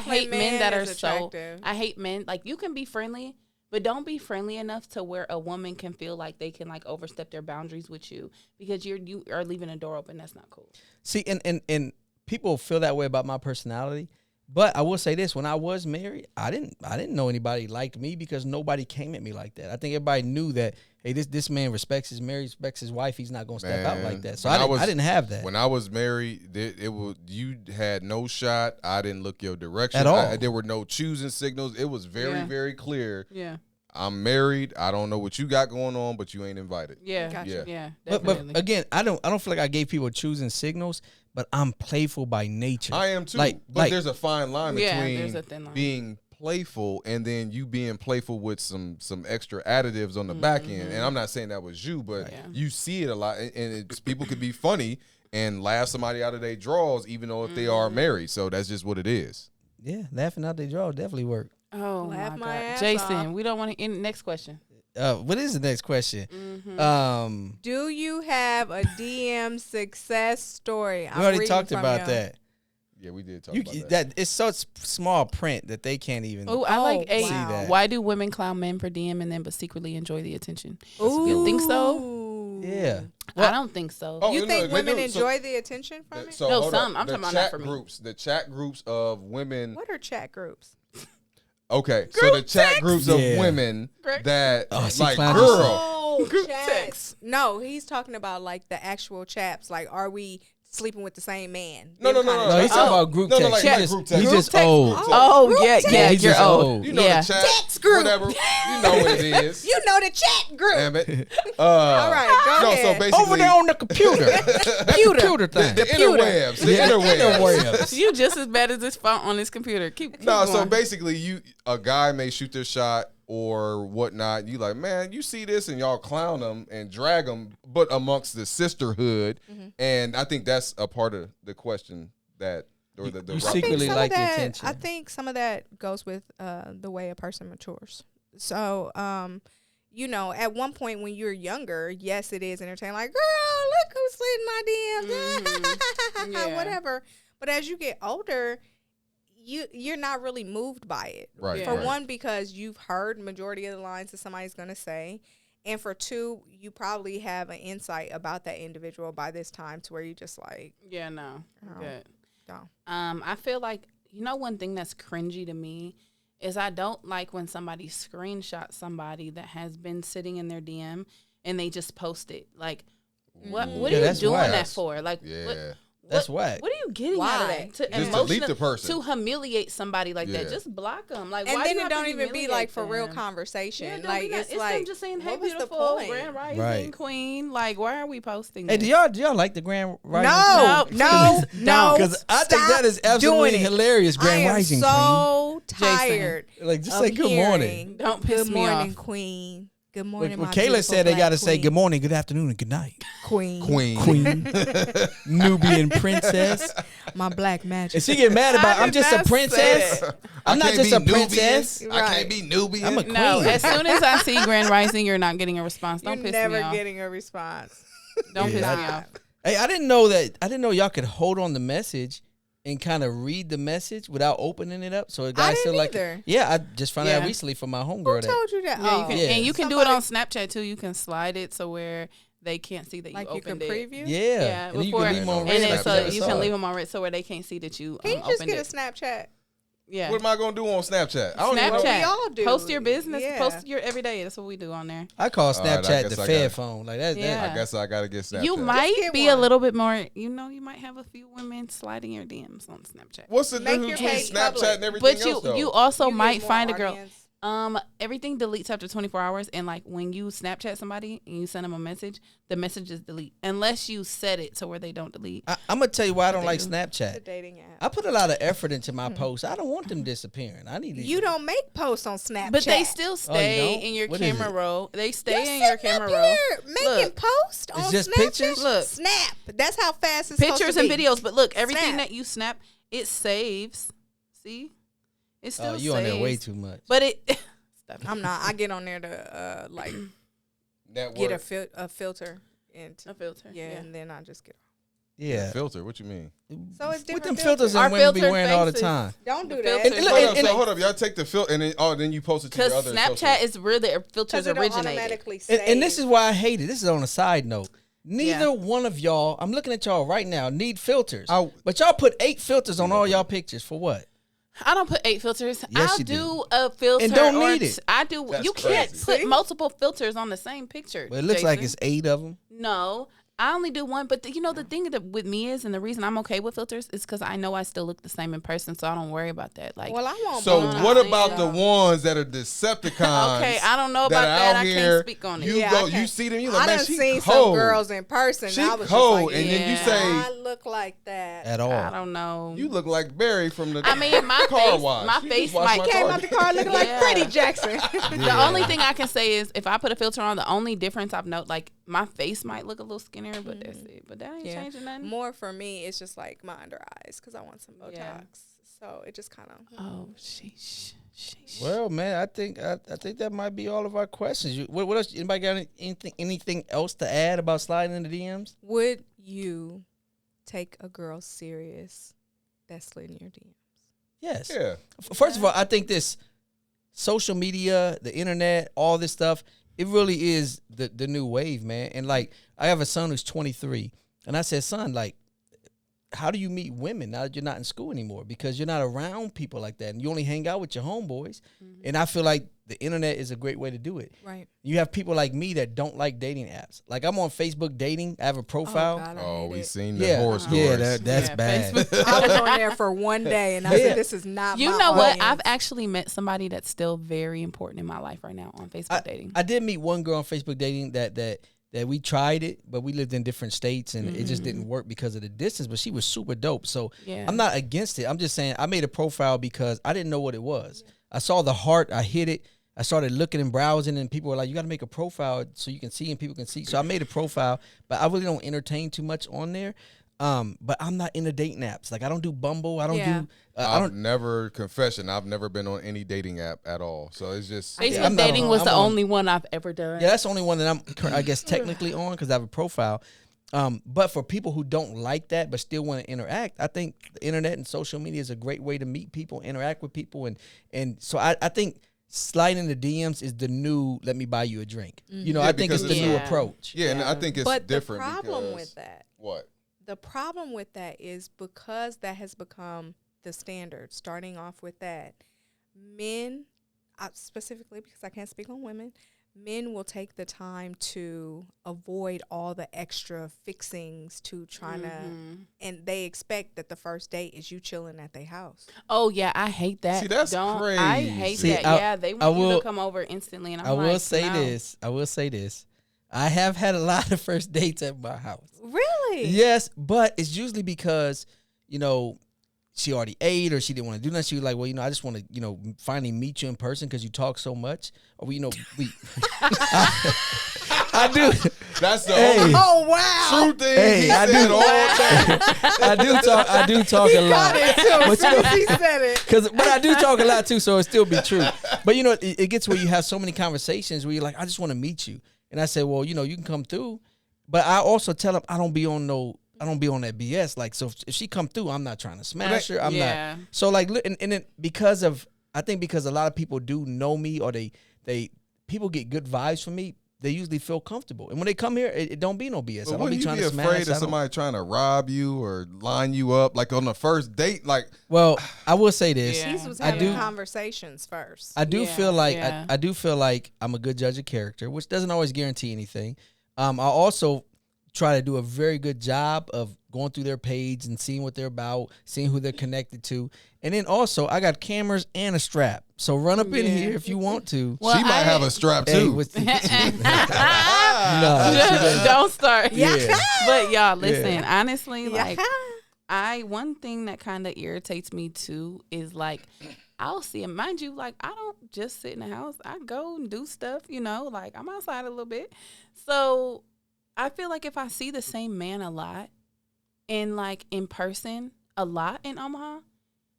hate men that are attractive. I hate men. Like, you can be friendly, but don't be friendly enough to where a woman can feel like they can like overstep their boundaries with you because you are leaving a door open. That's not cool. See, and people feel that way about my personality. But I will say this: when I was married, I didn't know anybody liked me because nobody came at me like that. I think everybody knew that, hey, this man respects his marriage, respects his wife. He's not gonna step out like that. So I didn't have that. When I was married, you had no shot. I didn't look your direction at all. There were no choosing signals. It was very, very clear. Yeah. I'm married. I don't know what you got going on, but you ain't invited. Yeah. Gotcha. Yeah. But again, I don't feel like I gave people choosing signals. But I'm playful by nature. I am too. But there's a fine line between being playful and then you being playful with some extra additives on the back end. And I'm not saying that was you, but you see it a lot. And people could be funny and laugh somebody out of their drawers, even though if they are married. So that's just what it is. Yeah, laughing out their drawers definitely work. Oh, Laugh my my God. ass Jason, off. we don't want to end. Next question. What is the next question? Do you have a DM success story? We already talked about that. Yeah, we did talk about that. It's such small print that they can't even. Oh, I like wow. a. See that. Why do women clown men for DMing them but secretly enjoy the attention? Ooh. You think so? Yeah. I don't think so. Oh, You think women So- enjoy the attention from it? So No, hold some. up. I'm The talking about chat not for me. groups. The chat groups of women. What are chat groups? Okay, so the chat groups of Yeah. women that she like clowned girl. Oh, Group chats. text. No, he's talking about like the actual chaps. Like, are we sleeping with the same man? No, Them no, kind of- No, he's talking about group No, no, text. like He's group just, text. he's Group just text. old. Oh, Group yeah, text. yeah, He's you're just old. old. You know Yeah. the chat, Text group. whatever. You know what it is. You know the chat group. Damn it. All right, go no, ahead. so basically, Over there on the computer. computer thing. the interwebs. The interwebs. You just as bad as this font on this computer. Keep No, going. so basically, a guy may shoot their shot or whatnot. You like, man, you see this, and y'all clown them and drag them, but amongst the sisterhood, and I think that's a part of the question that, or the You right- secretly like the that, attention. I think some of that goes with the way a person matures. So, you know, at one point when you're younger, yes, it is entertaining. Like, girl, look who slid in my DMs, Yeah. whatever. But as you get older, you're not really moved by it. Right. For right. one, because you've heard majority of the lines that somebody's going to say. And for two, you probably have an insight about that individual by this time to where you just like, Yeah, no. Oh. Good. no. I feel like, you know, one thing that's cringy to me is I don't like when somebody screenshots somebody that has been sitting in their DM and they just post it. Like, what Yeah, are you that's doing whack. that for? Like, Yeah. That's whack. What are you getting Why out of do that? they? To Just delete emotional- the person. to humiliate somebody like Yeah. that. Just block them. Like, And why then do you it have don't to even be humiliate like for real them? conversation. Yeah, like it's like them just saying, "Hey, what was the beautiful, point? Grand Rising Right. Queen." Like, why are we posting? Hey, this? do y'all like the Grand Rising? No, Queen? no, Please no. Because I think Stop that is absolutely doing it. hilarious. Grand I am Rising so tired. Queen. Like, just of say good morning. hearing, Don't piss good me morning, off. Queen. Good morning, my When Kayla beautiful said they black got to say queen. good morning, good afternoon, and good night. Queen. Queen. Nubian princess. My black magic. And she get mad about, I I'm did just a not say princess. that. I'm I not can't just a be Nubian. princess. I Right. can't be Nubian. I'm a queen. No, as soon as I see Grand Rising, you're not getting a response. You're Don't piss never me off. getting a response. Don't piss Yeah. me off. Hey, I didn't know y'all could hold on the message and kind of read the message without opening it up. So a guy I still didn't like either. Yeah, I just found out Yeah. recently from my Who homegirl that told you that? Yeah, you can, Yeah. and you can do it on Snapchat too. You can slide it so where they can't see that Like you you can opened it. preview. Yeah, and then you before- can leave them on and red. And then if so never you saw can it. leave them on red so where they can't see that you Can you just opened get a it. Snapchat? Yeah. What am I gonna do on Snapchat? I don't even know. Snapchat. We all do. Post your business. Yeah. Post your everyday. That's what we do on there. I call All right, I Snapchat guess the I Fed got it. phone. Like that. Yeah. I guess I gotta get Snapchat. You might get be a one. little bit more. You know, you might have a few women sliding your DMs on Snapchat. What's the Make difference your between page Snapchat public. and everything But else? though? you also You get might more find a girl. audience. Everything deletes after 24 hours, and like when you Snapchat somebody and you send them a message, the messages delete unless you set it to where they don't delete. I'm gonna tell you why I don't like The Snapchat. dating app. I put a lot of effort into my posts. I don't want them disappearing. I need to. You don't make posts on Snapchat. But they still stay don't? in your What is camera it? roll. They You stay in your sitting up camera roll. here making Look. posts on just Snapchat. pictures? Look. Snap. That's how fast it's Pictures supposed and to be. videos, but look, everything Snap. that you snap, it saves. See, it still you saves. on there way too much. But it. Stop it. I'm not. I get on there to like Network. get a filter and A filter. yeah, and then I just get. Yeah. Filter. What you mean? So it's What different them filters. filters Our and women be filtered wearing all the faces. time. Don't do The that. filters. And Hold up. Y'all take the filter and then you post it to your Because other. Snapchat is where the filters Because it don't originated. automatically save. And this is why I hate it. This is on a side note. Neither Yeah. one of y'all, I'm looking at y'all right now, need filters. I- But y'all put 8 filters on all y'all pictures for what? I don't put 8 filters. Yes, I'll you do do. a filter. And don't or need it. I do. That's you can't crazy. put See? multiple filters on the same picture. Well, it looks like Jason. it's 8 of them. No, I only do one. But you know, the thing that with me is, and the reason I'm okay with filters is because I know I still look the same in person, so I don't worry about that. Like, Well, I won't. So bone what out. about the ones that are Decepticons? okay, I don't know that about are that. out I here, can't speak on it. You Yeah, go, I can't- you see them, you like, I man, done she seen cold. some girls in person. She I was cold, just like, and then you yeah, say- I look like that. At all. I don't know. You look like Barry from the I mean, my car face, wash. my She face just washed might my Came car. out the car looking like Yeah. Freddie Jackson. The only thing I can say is if I put a filter on, the only difference I've noticed, like my face might look a little skinnier, but that's it. But that ain't Yeah. changing nothing. More for me, it's just like my under eyes because I want some Botox. Yeah. So it just kind of. Oh, sheesh. Well, man, I think that might be all of our questions. What else? Anybody got anything else to add about sliding in the DMs? Would you take a girl serious that slid in your DMs? Yes. Yeah. First of all, I think this social media, the internet, all this stuff, it really is the new wave, man. And like, I have a son who's 23, and I said, son, like, how do you meet women now that you're not in school anymore? Because you're not around people like that, and you only hang out with your homeboys. And I feel like the internet is a great way to do it. Right. You have people like me that don't like dating apps. Like, I'm on Facebook dating. I have a profile. God, I Oh, hate we it. seen the Yeah, horror stories. yeah, that's Yeah, bad. Facebook. I was on there for one day, and I Yeah. said, "This is not." You my know what? audience. I've actually met somebody that's still very important in my life right now on Facebook dating. I did meet one girl on Facebook dating that we tried it, but we lived in different states and it just didn't work because of the distance. But she was super dope. So Yeah. I'm not against it. I'm just saying I made a profile because I didn't know what it was. I saw the heart. I hit it. I started looking and browsing, and people were like, "You got to make a profile so you can see and people can see." So I made a profile, but I really don't entertain too much on there. But I'm not into dating apps. Like, I don't do Bumble. I don't Yeah. do. I I've don't. never I've never been on any dating app at all. So it's just Facebook I'm not dating on- was I'm the on- only one I've ever done. Yeah, that's the only one that I guess technically on because I have a profile. But for people who don't like that but still want to interact, I think the internet and social media is a great way to meet people, interact with people, and so I think sliding the DMs is the new "let me buy you a drink." You know, Yeah, I think it's the because new it's- approach. yeah, and I think it's But the different. problem because, with that, what? the problem with that is because that has become the standard. Starting off with that, men, specifically because I can't speak on women, men will take the time to avoid all the extra fixings to trying to, and they expect that the first date is you chilling at their house. Oh yeah, I hate that. See, that's I crazy. hate See, that. I They want you will- to come over instantly, and I'm I will like, say no. this. I will say this. I have had a lot of first dates at my house. Really? Yes, but it's usually because, you know, she already ate or she didn't want to do nothing. She was like, well, you know, I just want to, you know, finally meet you in person because you talk so much. Or, you know, I do. That's the Hey. only Oh wow! true thing Hey, he I said do. all day. I do talk a lot. As soon as he said it. But I do talk a lot too, so it still be true. But you know, it gets where you have so many conversations where you're like, I just want to meet you, and I say, well, you know, you can come through, but I also tell them I don't be on that BS. Like, so if she come through, I'm not trying to smash her. I'm Yeah. not. So like, and then because a lot of people do know me, or they people get good vibes from me. they usually feel comfortable. And when they come here, it don't be no BS. But I don't be wouldn't trying you to be smash. afraid of somebody trying to rob you or line you up like on the first date? Like, Well, I will say this. Yeah. He was I having do- conversations first. I do Yeah, feel like yeah. I do feel like I'm a good judge of character, which doesn't always guarantee anything. I also try to do a very good job of going through their page and seeing what they're about, seeing who they're connected to. And then also, I got cameras and a strap. So run up in Yeah. here if you want to. Well, she might have a strap Hey, too. what's the- No, she doesn't. Don't start. Yeah. But y'all, listen, honestly, Yeah. like one thing that kind of irritates me too is like I'll see it. Mind you, like I don't just sit in the house. I go and do stuff, like I'm outside a little bit. So I feel like if I see the same man a lot and like in person a lot in Omaha,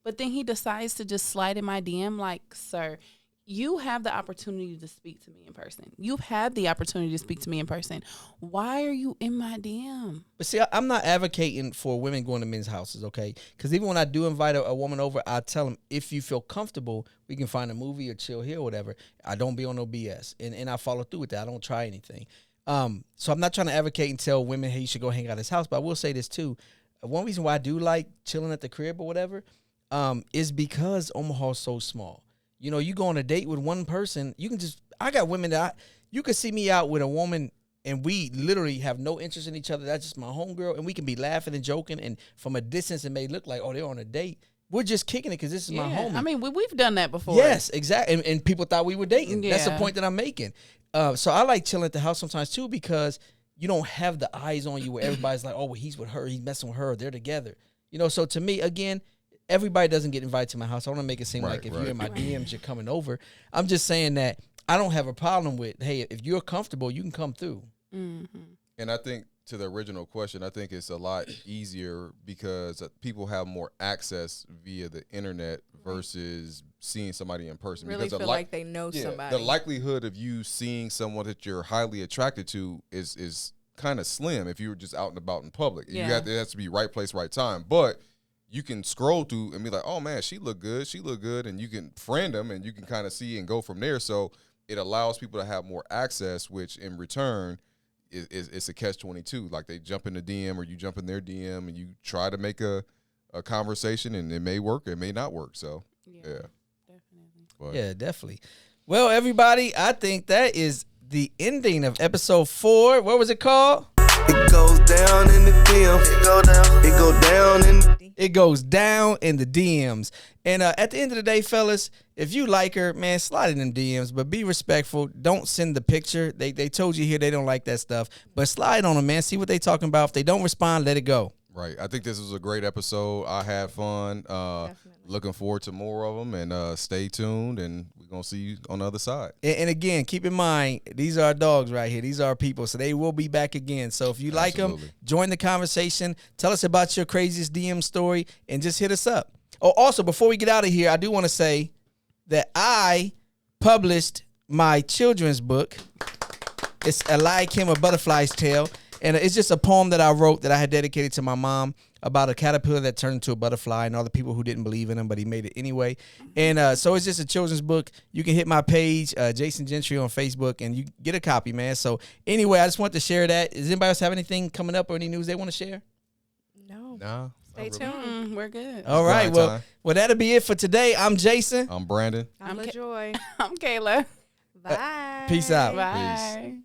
but then he decides to just slide in my DM, like, sir, you have the opportunity to speak to me in person. You've had the opportunity to speak to me in person. Why are you in my DM? But see, I'm not advocating for women going to men's houses, okay? Because even when I do invite a woman over, I tell them, if you feel comfortable, we can find a movie or chill here or whatever. I don't be on no BS. And I follow through with that. I don't try anything. So I'm not trying to advocate and tell women, hey, you should go hang out at his house. But I will say this, too. One reason why I do like chilling at the crib or whatever is because Omaha's so small. You know, you go on a date with one person, I got women that you could see me out with a woman and we literally have no interest in each other. That's just my homegirl. And we can be laughing and joking. And from a distance, it may look like, oh, they're on a date. We're just kicking it because this is my homie. I mean, we've done that before. Yes, exactly. And people thought we were dating. That's the Yeah. point that I'm making. So I like chilling at the house sometimes too because you don't have the eyes on you where everybody's like, oh, well, he's with her. He's messing with her. They're together. You know, so to me, again, everybody doesn't get invited to my house. I want to make it seem like if you're in my DMs, you're coming over. I'm just saying that I don't have a problem with, hey, if you're comfortable, you can come through. Mm-hmm. And I think to the original question, I think it's a lot easier because people have more access via the internet versus seeing somebody in person. Really because feel like they know somebody. The likelihood of you seeing someone that you're highly attracted to is kind of slim if you were just out and about in public. Yeah. It has to be right place, right time. But you can scroll through and be like, oh, man, she look good, and you can friend them, and you can kind of see and go from there. So it allows people to have more access, which in return it's a catch-22. Like they jump in the DM or you jump in their DM and you try to make a conversation, and it may work, it may not work. So, yeah. Definitely. But Yeah, definitely. Well, everybody, I think that is the ending of episode 4. What was it called? It goes down in the DM. It go down. It go down in the It goes down in the DMs. And at the end of the day, fellas, if you like her, man, slide in them DMs, but be respectful. Don't send the picture. They told you here they don't like that stuff. But slide on them, man. See what they talking about. If they don't respond, let it go. right. I think this was a great episode. I had fun. Looking forward to more of them, and stay tuned, and we're going to see you on the other side. And again, keep in mind, these are our dogs right here. These are our people, so they will be back again. So if you like them, Absolutely. join the conversation. Tell us about your craziest DM story, and just hit us up. Oh, also, before we get out of here, I do want to say that I published my children's book. It's A Lie Came a Butterfly's Tale, and it's just a poem that I wrote that I had dedicated to my mom about a caterpillar that turned into a butterfly and all the people who didn't believe in him, but he made it anyway. And so it's just a children's book. You can hit my page, Jason Gentry on Facebook, and you get a copy, man. So anyway, I just want to share that. Does anybody else have anything coming up or any news they want to share? No. Nah. Stay tuned. We're good. All right. grind time. Well, that'll be it for today. I'm Jason. I'm Brandon. I'm LaJoy. I'm Kayla. Bye. Peace out. Bye.